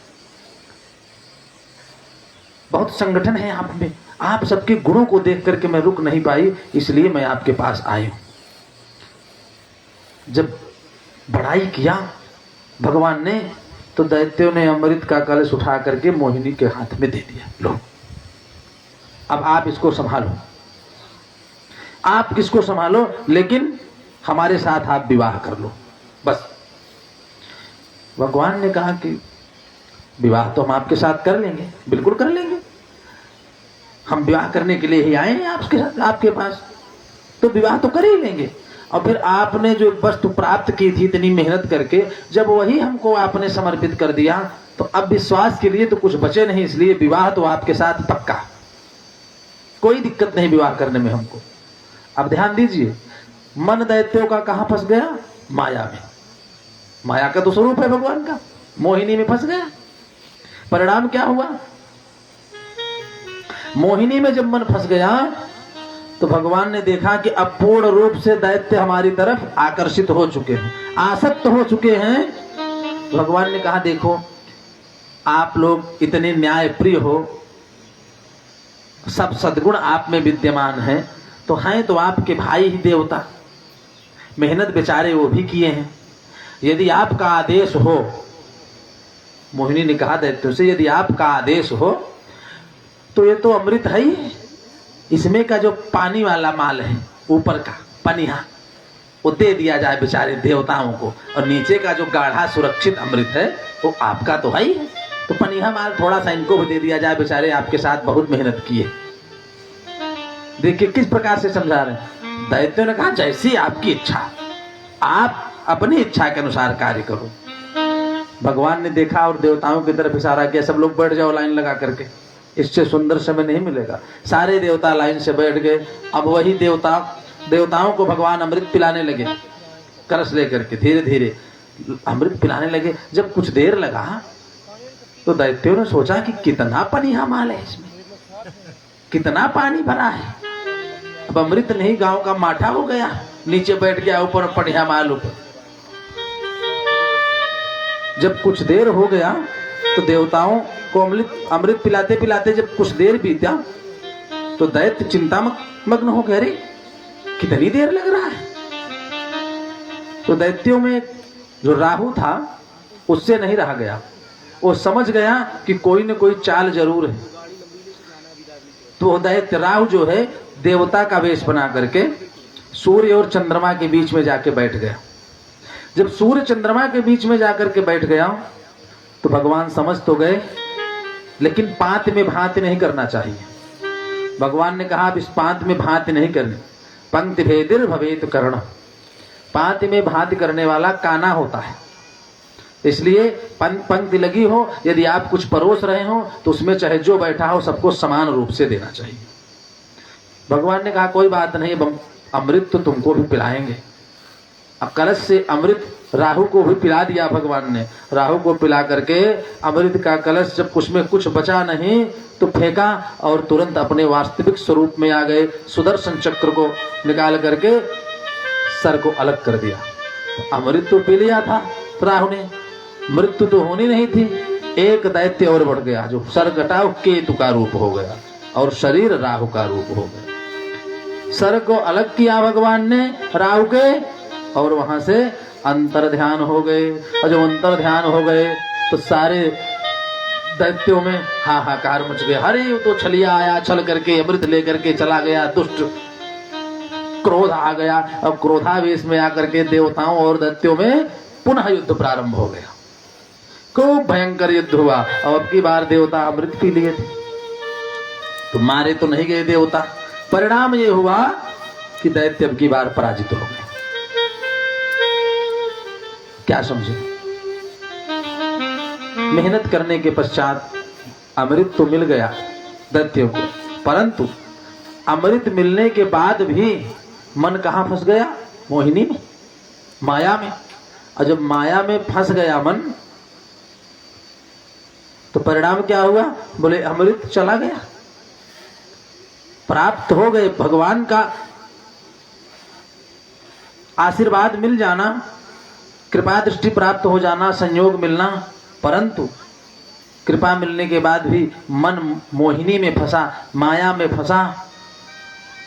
बहुत संगठन है आप में। आप सबके गुणों को देख करके मैं रुक नहीं पाई, इसलिए मैं आपके पास आई हूं। जब बड़ाई किया भगवान ने तो दैत्यों ने अमृत का कलश उठा करके मोहिनी के हाथ में दे दिया, लो अब आप इसको संभालो, आप किसको संभालो, लेकिन हमारे साथ आप विवाह कर लो बस। भगवान ने कहा कि विवाह तो हम आपके साथ कर लेंगे, बिल्कुल कर लेंगे, हम विवाह करने के लिए ही आए हैं आपके साथ, आपके पास, तो विवाह तो कर ही लेंगे। और फिर आपने जो वस्तु प्राप्त की थी इतनी मेहनत करके, जब वही हमको आपने समर्पित कर दिया तो अब विश्वास के लिए तो कुछ बचे नहीं, इसलिए विवाह तो आपके साथ पक्का, कोई दिक्कत नहीं विवाह करने में हमको। अब ध्यान दीजिए, मन दैत्यों का कहां फंस गया? माया में। माया का तो स्वरूप है भगवान का, मोहिनी में फंस गया। परिणाम क्या हुआ? मोहिनी में जब मन फंस गया तो भगवान ने देखा कि अब पूर्ण रूप से दैत्य हमारी तरफ आकर्षित हो चुके हैं, आसक्त हो चुके हैं। भगवान ने कहा देखो, आप लोग इतने न्याय प्रिय हो, सब सद्गुण आप में विद्यमान हैं, तो हैं तो आपके भाई ही देवता, मेहनत बेचारे वो भी किए हैं, यदि आपका आदेश हो, मोहिनी ने कहा दैत्यों से, यदि आपका आदेश हो तो ये तो अमृत है ही, इसमें का जो पानी वाला माल है ऊपर का पनिहा, वो दे दिया जाए बेचारे देवताओं को, और नीचे का जो गाढ़ा सुरक्षित अमृत है वो आपका तो है ही है, तो पनिहा माल थोड़ा सा इनको भी दे दिया जाए, बेचारे आपके साथ बहुत मेहनत किए। देखिए किस प्रकार से समझा रहे हैं। दैत्यों ने कहा जैसी आपकी इच्छा, आप अपनी इच्छा के अनुसार कार्य करो। भगवान ने देखा और देवताओं की तरफ इशारा किया, सब लोग बैठ जाओ लाइन लगा करके, इससे सुंदर समय नहीं मिलेगा। सारे देवता लाइन से बैठ गए। अब वही देवताओं को भगवान अमृत पिलाने लगे, कलश लेकर के धीरे धीरे अमृत पिलाने लगे। जब कुछ देर लगा तो दैत्यों ने सोचा कि कितना पनिहा माल है इसमें, कितना पानी भरा है, अब अमृत नहीं गांव का माठा हो गया, नीचे बैठ गया ऊपर पनिहा माल ऊपर। जब कुछ देर हो गया तो देवताओं को अमृत पिलाते पिलाते जब कुछ देर बीता तो दैत्य चिंता मग्न हो गए, अरे कितनी देर लग रहा है। तो दैत्यों में जो राहु था उससे नहीं रहा गया, वो समझ गया कि कोई न कोई चाल जरूर है। तो दैत्य राहु जो है देवता का वेश बना करके सूर्य और चंद्रमा के बीच में जाके बैठ गया। जब सूर्य चंद्रमा के बीच में जाकर के बैठ गया तो भगवान समझ तो गए, लेकिन पांत में भांति नहीं करना चाहिए। भगवान ने कहा अब इस पांत में भांति नहीं करनी, पंक्ति भेदिर भवेत कर्ण, पांति में भांति करने वाला काना होता है। इसलिए पंक्ति लगी हो, यदि आप कुछ परोस रहे हो तो उसमें चाहे जो बैठा हो सबको समान रूप से देना चाहिए। भगवान ने कहा कोई बात नहीं, अमृत तो तुमको भी पिलाएंगे। अब कलश से अमृत राहु को भी पिला दिया भगवान ने। राहु को पिला करके अमृत का कलश जब उसमें कुछ बचा नहीं तो फेंका और तुरंत अपने वास्तविक स्वरूप में आ गए। सुदर्शन चक्र को निकाल करके सर को अलग कर दिया। अमृत तो पी लिया था राहु ने, मृत्यु तो होनी नहीं थी, एक दैत्य और बढ़ गया, जो सर कटा वो केतु का रूप हो गया और शरीर राहु का रूप हो गया। सर को अलग किया भगवान ने राहु के, और वहां से अंतर ध्यान हो गए। और जब अंतर ध्यान हो गए तो सारे दैत्यों में हाहाकार मच गया। अरे वो तो छलिया आया, छल करके अमृत लेकर के चला गया, दुष्ट क्रोध आ गया। अब क्रोधावेश में आकर के देवताओं और दैत्यों में पुनः युद्ध प्रारंभ हो गया। खूब भयंकर युद्ध हुआ। अब की बार देवता अमृत पी लिए थे, तो मारे तो नहीं गए देवता। परिणाम ये हुआ कि दैत्य अब की बार पराजित हो गए। क्या समझे? मेहनत करने के पश्चात अमृत तो मिल गया दैत्यों को, परंतु अमृत मिलने के बाद भी मन कहां फंस गया? मोहिनी में, माया में। और जब माया में फंस गया मन, तो परिणाम क्या हुआ? बोले अमृत चला गया, प्राप्त हो गए। भगवान का आशीर्वाद मिल जाना, कृपा दृष्टि प्राप्त हो जाना, संयोग मिलना, परंतु कृपा मिलने के बाद भी मन मोहिनी में फंसा, माया में फंसा,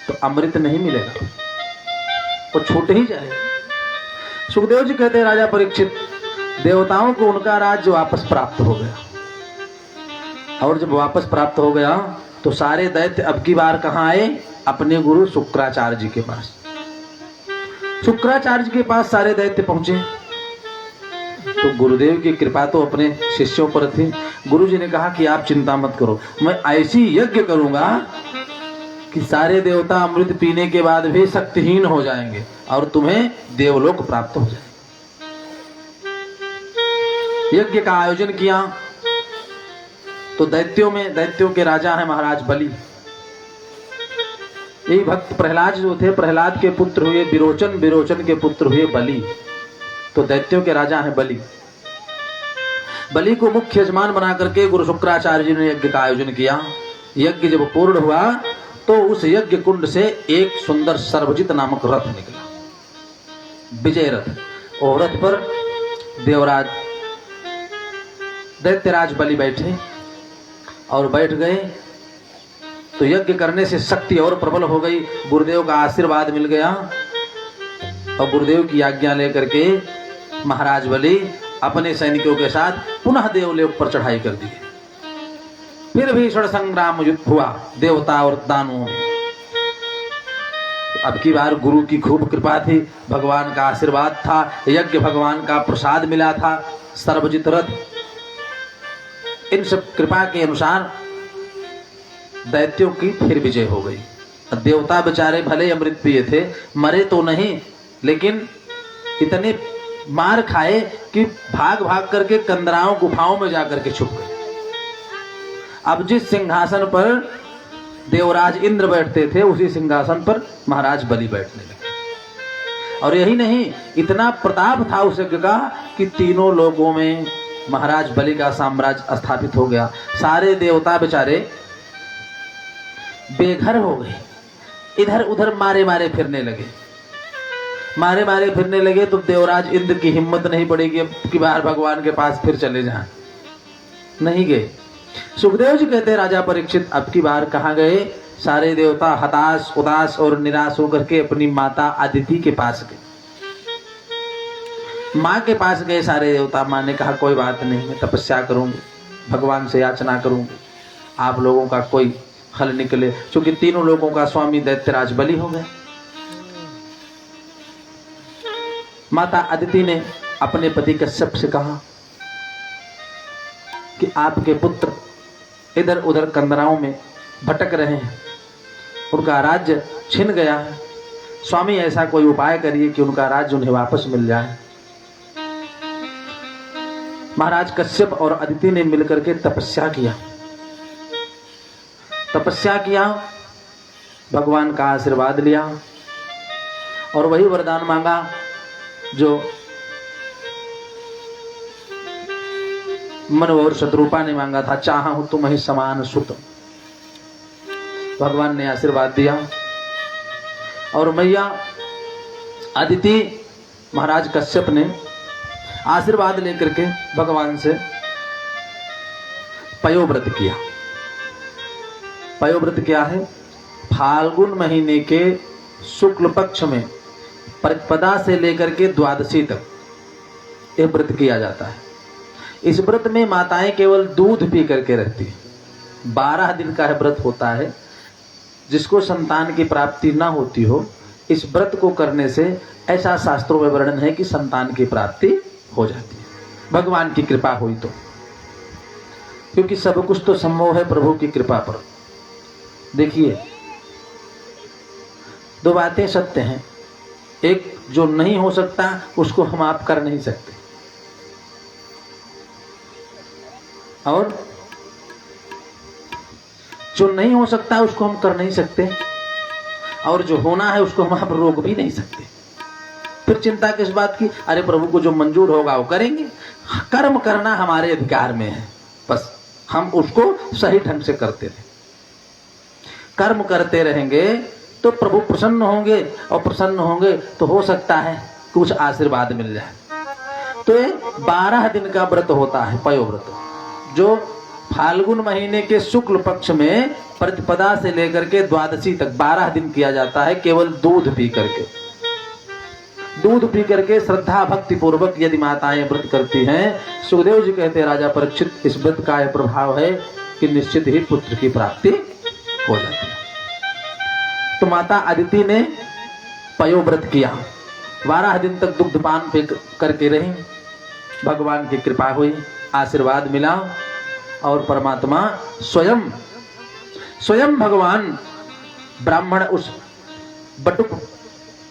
तो अमृत नहीं मिलेगा, वो छूट ही जाएगा। सुखदेव जी कहते हैं, राजा परीक्षित, देवताओं को उनका राज्य वापस प्राप्त हो गया। और जब वापस प्राप्त हो गया तो सारे दैत्य अब की बार कहां आए? अपने गुरु शुक्राचार्य जी के पास। शुक्राचार्य जी के पास सारे दैत्य पहुंचे। तो गुरुदेव की कृपा तो अपने शिष्यों पर थी। गुरु जी ने कहा कि आप चिंता मत करो, मैं ऐसी यज्ञ करूंगा कि सारे देवता अमृत पीने के बाद भी शक्तिहीन हो जाएंगे और तुम्हें देवलोक प्राप्त हो जाएगा। यज्ञ का आयोजन किया। तो दैत्यों के राजा है महाराज बलि। यही भक्त प्रहलाद जो थे, प्रहलाद के पुत्र हुए विरोचन, विरोचन के पुत्र हुए बलि। तो दैत्यों के राजा हैं बलि। बलि को मुख्य यजमान बना करके गुरु शुक्राचार्य जी ने यज्ञ का आयोजन किया। यज्ञ जब पूर्ण हुआ तो उस यज्ञ कुंड से एक सुंदर सर्वजित नामक रथ निकला, विजय रथ। और रथ पर देवराज दैत्यराज बलि बैठे और बैठ गए। तो यज्ञ करने से शक्ति और प्रबल हो गई। गुरुदेव का आशीर्वाद मिल गया और गुरुदेव की आज्ञा लेकर के महाराज बलि अपने सैनिकों के साथ पुनः देवलोक पर चढ़ाई कर दी। फिर भीषण संग्राम युद्ध हुआ देवता और दानवों में। अब की बार गुरु की खूब कृपा थी, भगवान का आशीर्वाद था, यज्ञ भगवान का प्रसाद मिला था, सर्वजित रथ। इन सब कृपा के अनुसार दैत्यों की फिर विजय हो गई। देवता बेचारे भले अमृत पिए थे, मरे तो नहीं, लेकिन इतने मार खाए कि भाग भाग करके कंदराओं गुफाओं में जाकर के छुप गए। अब जिस सिंहासन पर देवराज इंद्र बैठते थे, उसी सिंहासन पर महाराज बलि बैठने लगे। और यही नहीं, इतना प्रताप था उस यज्ञ का कि तीनों लोगों में महाराज बलि का साम्राज्य स्थापित हो गया। सारे देवता बेचारे बेघर हो गए, इधर उधर मारे मारे फिरने लगे। मारे मारे फिरने लगे तो देवराज इंद्र की हिम्मत नहीं पड़ेगी अब कि बाहर भगवान के पास फिर चले जाएं। नहीं गए। सुखदेव जी कहते हैं, राजा परीक्षित, अब की बार कहाँ गए? सारे देवता हताश, उदास और निराश होकर के अपनी माता अदिति के पास गए। माँ के पास गए सारे देवता। माँ ने कहा, कोई बात नहीं, मैं तपस्या करूंगी, भगवान से याचना करूंगी, आप लोगों का कोई हल निकले, क्योंकि तीनों लोगों का स्वामी दैत्यराज बलि हो गए। माता अदिति ने अपने पति कश्यप से कहा कि आपके पुत्र इधर उधर कंदराओं में भटक रहे हैं, उनका राज्य छिन गया है, स्वामी ऐसा कोई उपाय करिए कि उनका राज्य उन्हें वापस मिल जाए। महाराज कश्यप और अदिति ने मिलकर के तपस्या किया, भगवान का आशीर्वाद लिया और वही वरदान मांगा जो मनु और शत्रुपा ने मांगा था, चाहूं तुम्हें समान सुत। भगवान ने आशीर्वाद दिया और मैया अदिति महाराज कश्यप ने आशीर्वाद लेकर के भगवान से पयोव्रत किया। पयोव्रत क्या है? फाल्गुन महीने के शुक्ल पक्ष में प्रतिपदा से लेकर के द्वादशी तक यह व्रत किया जाता है। इस व्रत में माताएं केवल दूध पी करके रहती हैं। 12 दिन का व्रत होता है। जिसको संतान की प्राप्ति ना होती हो, इस व्रत को करने से ऐसा शास्त्रों में वर्णन है कि संतान की प्राप्ति हो जाती है, भगवान की कृपा हुई तो। क्योंकि सब कुछ तो संभव है प्रभु की कृपा पर। देखिए, 2 बातें सत्य हैं। एक, जो नहीं हो सकता उसको हम आप कर नहीं सकते, और जो नहीं हो सकता उसको हम कर नहीं सकते, और जो होना है उसको हम आप रोक भी नहीं सकते। फिर चिंता किस बात की? अरे प्रभु को जो मंजूर होगा वो करेंगे। कर्म करना हमारे अधिकार में है, बस हम उसको सही ढंग से करते रहे। कर्म करते रहेंगे तो प्रभु प्रसन्न होंगे, और प्रसन्न होंगे तो हो सकता है कुछ आशीर्वाद मिल जाए। तो ये 12 दिन का व्रत होता है, पयोव्रत, जो फाल्गुन महीने के शुक्ल पक्ष में प्रतिपदा से लेकर के द्वादशी तक 12 दिन किया जाता है, केवल दूध पी करके। दूध पी करके श्रद्धा भक्ति पूर्वक यदि माताएं व्रत करती हैं, सुखदेव जी कहते हैं राजा परीक्षित, इस व्रत का यह प्रभाव है कि निश्चित ही पुत्र की प्राप्ति हो जाती है। तो माता अदिति ने पयोव्रत किया, 12 दिन तक दुग्धपान करके रही। भगवान की कृपा हुई, आशीर्वाद मिला, और परमात्मा स्वयं भगवान ब्राह्मण उस बटुक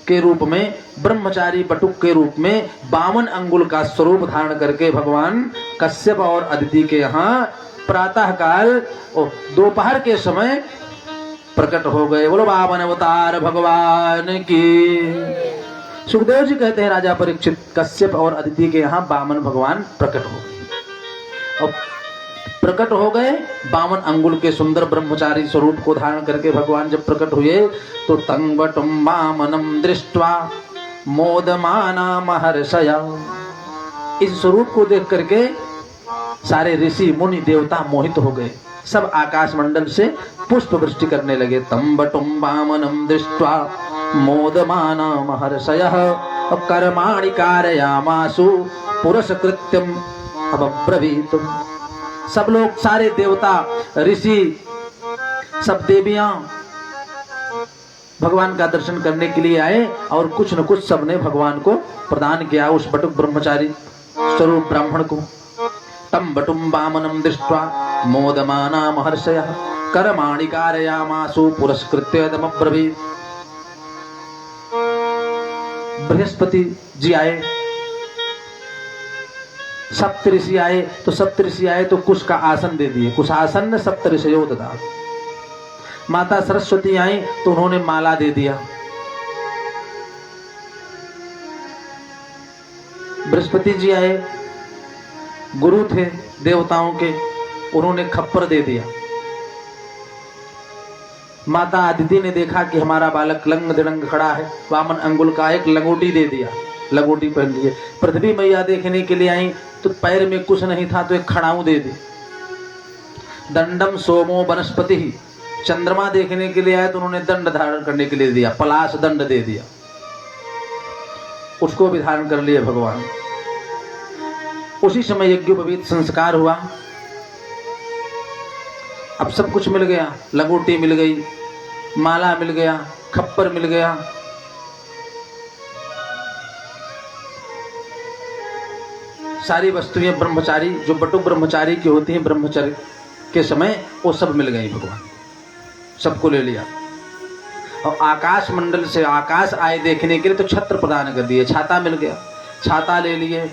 के रूप में, ब्रह्मचारी बटुक के रूप में 52 अंगुल का स्वरूप धारण करके भगवान कश्यप और अदिति के यहाँ प्रातः काल और दोपहर के समय प्रकट हो गए। बोलो 52 अवतार भगवान की। सुखदेव जी कहते हैं राजा परीक्षित, कश्यप और अदिति के यहाँ 52 भगवान प्रकट हो गए। और प्रकट हो गए 52 अंगुल के सुंदर ब्रह्मचारी स्वरूप को धारण करके भगवान जब प्रकट हुए, तो तंग वटुम वामनम दृष्ट्वा मोदमाना महर्षया, इस स्वरूप को देख करके सारे ऋषि मुनि देवता मोहित हो गए। सब आकाश मंडल से पुष्प वृष्टि करने लगे। तम वटुम वामनम दृष्ट्वा मोदमाना महर्षयः कर्माणि कारयामासु पुरस्कृत्यम अब्रवीतुम। सब लोग, सारे देवता, ऋषि, सब देवियां भगवान का दर्शन करने के लिए आए, और कुछ न कुछ सबने भगवान को प्रदान किया उस बटुक ब्रह्मचारी स्वरूप ब्राह्मण को। तम बटुम वामनम दृष्ट्वा मोदमाना महर्षयः कर्माणि कारयामासु पुरस्कृत्य तमब्रवीत्। बृहस्पति जी आए, सप्तऋषि आए, तो सप्तऋषि आए तो कुश का आसन दे दिए, कुशासन ने सप्तऋषयो ददात। माता सरस्वती आई तो उन्होंने माला दे दिया। बृहस्पति जी आए, गुरु थे देवताओं के, उन्होंने खप्पर दे दिया। माता अदिति ने देखा कि हमारा बालक लंग दिड़ंग खड़ा है, 52 अंगुल का एक लंगोटी दे दिया, लंगोटी पहन लिए। पृथ्वी मैया देखने के लिए आई तो पैर में कुछ नहीं था तो एक खड़ाऊ दे दी। दंडम सोमो वनस्पति, चंद्रमा देखने के लिए आए तो उन्होंने दंड धारण करने के लिए दिया, पलाश दंड दे दिया, उसको भी धारण कर लिए भगवान। उसी समय यज्ञोपवीत संस्कार हुआ। अब सब कुछ मिल गया, लंगोटी मिल गई, माला मिल गया, खप्पर मिल गया। सारी वस्तुएं ब्रह्मचारी, जो बटुक ब्रह्मचारी की होती हैं ब्रह्मचर्य के समय, वो सब मिल गई भगवान, सबको ले लिया। और आकाश मंडल से आकाश आए देखने के लिए तो छत्र प्रदान कर दिए, छाता मिल गया, छाता ले लिए,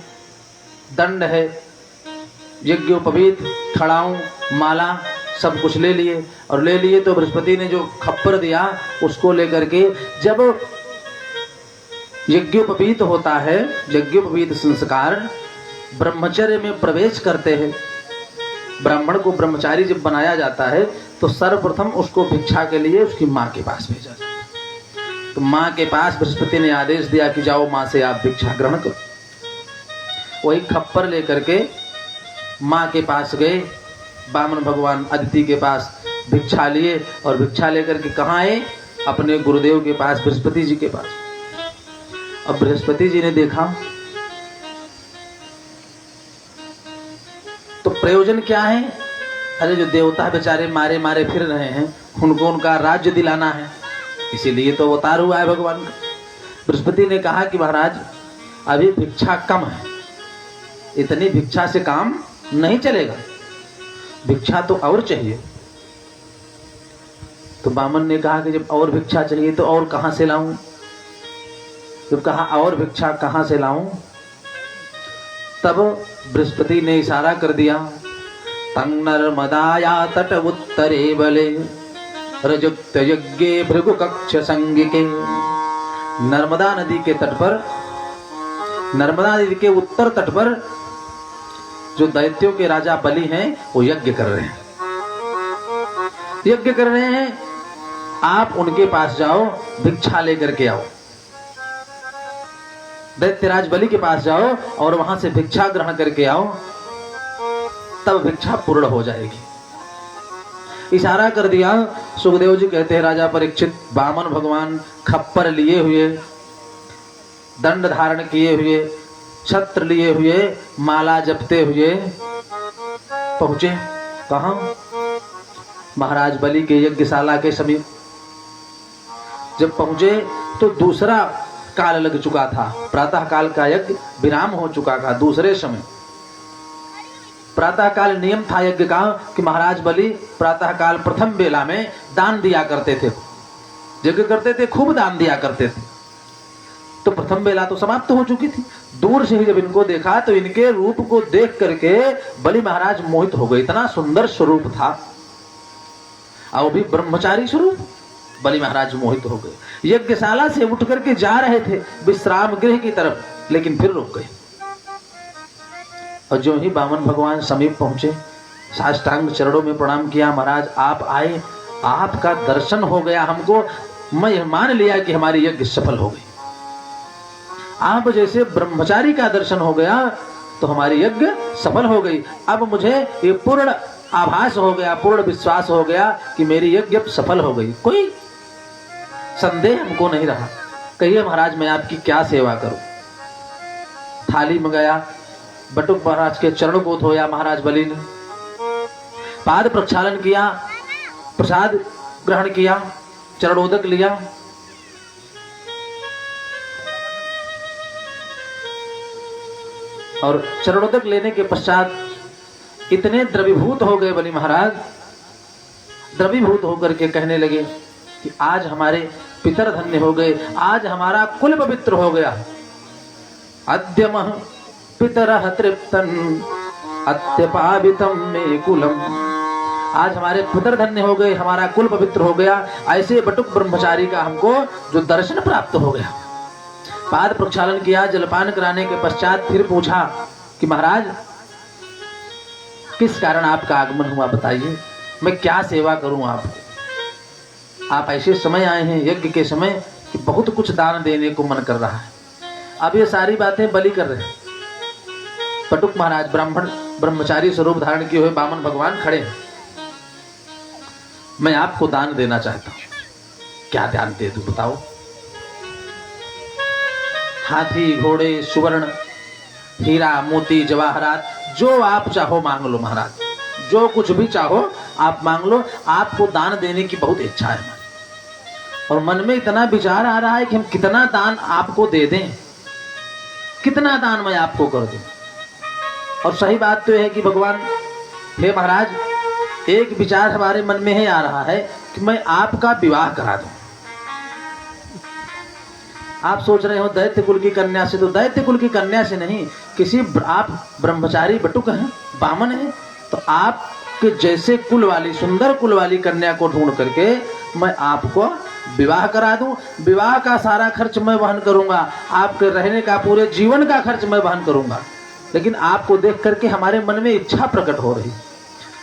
दंड है, यज्ञोपवीत, खड़ाऊ, माला, सब कुछ ले लिए। और ले लिए तो बृहस्पति ने जो खप्पर दिया उसको लेकर के, जब यज्ञोपवीत होता है, यज्ञोपवीत संस्कार ब्रह्मचर्य में प्रवेश करते हैं, ब्राह्मण को ब्रह्मचारी जब बनाया जाता है तो सर्वप्रथम उसको भिक्षा के लिए उसकी माँ के पास भेजा जाता है। तो माँ के पास बृहस्पति ने आदेश दिया कि जाओ माँ से आप भिक्षा ग्रहण करो। वही खप्पर लेकर के माँ के पास गए, वामन भगवान अदिति के पास भिक्षा लिए और भिक्षा लेकर के कहाँ आए? अपने गुरुदेव के पास, बृहस्पति जी के पास। अब बृहस्पति जी ने देखा तो प्रयोजन क्या है? अरे जो देवता बेचारे मारे मारे फिर रहे हैं, उनको उनका राज्य दिलाना है, इसीलिए तो अवतार हुआ है भगवान का। बृहस्पति ने कहा कि महाराज अभी भिक्षा कम है, इतनी भिक्षा से काम नहीं चलेगा, भिक्षा तो और चाहिए। तो वामन ने कहा कि जब और भिक्षा चाहिए तो और कहां से लाऊं? जब कहा और भिक्षा कहां से लाऊं, तब बृहस्पति ने इशारा कर दिया, तंग नर्मदाया तट उत्तरे बले रजुक्त यज्ञे भृगु कक्ष संगिके। नर्मदा नदी के तट पर, नर्मदा नदी के उत्तर तट पर जो दैत्यों के राजा बलि हैं वो यज्ञ कर रहे हैं, यज्ञ कर रहे हैं। आप उनके पास जाओ, भिक्षा लेकर के आओ, दैत्यराज बलि के पास जाओ और वहां से भिक्षा ग्रहण करके आओ, तब भिक्षा पूर्ण हो जाएगी। इशारा कर दिया। सुखदेव जी कहते हैं, राजा परीक्षित वामन भगवान खप्पर लिए हुए, दंड धारण किए हुए, छत्र लिए हुए, माला जपते हुए पहुंचे। कहां? महाराज बलि के यज्ञशाला के समीप। जब पहुंचे तो दूसरा काल लग चुका था, प्रातः काल का यज्ञ विराम हो चुका था। दूसरे समय प्रातः काल नियम था यज्ञ का कि महाराज बलि प्रातः काल प्रथम बेला में दान दिया करते थे, यज्ञ करते थे, खूब दान दिया करते थे। तो प्रथम बेला तो समाप्त हो चुकी थी। दूर से ही जब इनको देखा तो इनके रूप को देख करके बलि महाराज मोहित हो गए। इतना सुंदर स्वरूप था, और भी ब्रह्मचारी स्वरूप। बलि महाराज मोहित हो गए। यज्ञशाला से उठ करके जा रहे थे विश्राम गृह की तरफ, लेकिन फिर रुक गए। और जो ही वामन भगवान समीप पहुंचे, साष्टांग चरणों में प्रणाम किया। महाराज आप आए, आपका दर्शन हो गया हमको, मैं मान लिया कि हमारी यज्ञ सफल हो गई। आप जैसे ब्रह्मचारी का दर्शन हो गया तो हमारी यज्ञ सफल हो गई। अब मुझे ये पूर्ण आभास हो गया, पूर्ण विश्वास हो गया कि मेरी यज्ञ सफल हो गई। कोई संदेह हमको नहीं रहा। कहिए महाराज मैं आपकी क्या सेवा करूं? थाली मंगाया, बटुक महाराज के चरणों को धोया महाराज बलि ने, पाद प्रक्षालन किया, प्रसाद ग्रहण किया, चरणोदक लिया। और चरणोदक लेने के पश्चात इतने द्रवीभूत हो गए बलि महाराज, द्रवीभूत होकर के कहने लगे कि आज हमारे पितर धन्य हो गए, आज हमारा कुल पवित्र हो गया। अद्यमः पितरः तृप्तन अत्यपावितम मे कुलम। आज हमारे पितर धन्य हो गए, हमारा कुल पवित्र हो गया। ऐसे बटुक ब्रह्मचारी का हमको जो दर्शन प्राप्त हो गया। पाद प्रक्षालन किया, जलपान कराने के पश्चात फिर पूछा कि महाराज किस कारण आपका आगमन हुआ, बताइए, मैं क्या सेवा करूं आपकी? आप ऐसे समय आए हैं यज्ञ के समय कि बहुत कुछ दान देने को मन कर रहा है। अब ये सारी बातें बलि कर रहे हैं। बटुक महाराज ब्राह्मण ब्रह्मचारी स्वरूप धारण किए हुए वामन भगवान खड़े हैं। मैं आपको दान देना चाहता हूं, क्या दान दे दूं बताओ? हाथी, घोड़े, सुवर्ण, हीरा, मोती, जवाहरात, जो आप चाहो मांग लो महाराज, जो कुछ भी चाहो आप मांग लो। आपको दान देने की बहुत इच्छा है हमारी, और मन में इतना विचार आ रहा है कि हम कितना दान आपको दे दें, कितना दान मैं आपको कर दूं। और सही बात तो यह है कि भगवान, हे महाराज, एक विचार हमारे मन में ही आ रहा है कि मैं आपका विवाह करा दूं। आप सोच रहे हो दैत्य कुल की कन्या से, तो दैत्य कुल की कन्या से नहीं, किसी आप ब्रह्मचारी बटुक हैं, बामन हैं, तो आपके जैसे कुल वाली, सुंदर कुल वाली कन्या को ढूंढ करके मैं आपको विवाह करा दूं। विवाह का सारा खर्च मैं वहन करूंगा, आपके रहने का पूरे जीवन का खर्च मैं वहन करूंगा। लेकिन आपको देख करके हमारे मन में इच्छा प्रकट हो रही।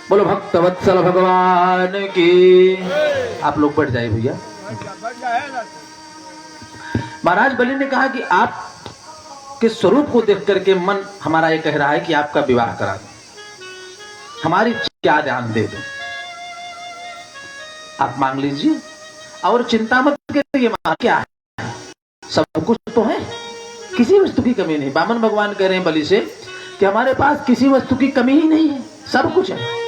बोलो भक्तवत्सल भगवान की। आप लोग बैठ जाइए भैया। महाराज बलि ने कहा कि आप के स्वरूप को देख करके मन हमारा ये कह रहा है कि आपका विवाह करा दो। हमारी क्या दान दे दूं? आप मांग लीजिए और चिंता मत करिए। मां क्या है, सब कुछ तो है, किसी वस्तु की कमी नहीं। बामन भगवान कह रहे हैं बलि से कि हमारे पास किसी वस्तु की कमी ही नहीं है, सब कुछ है।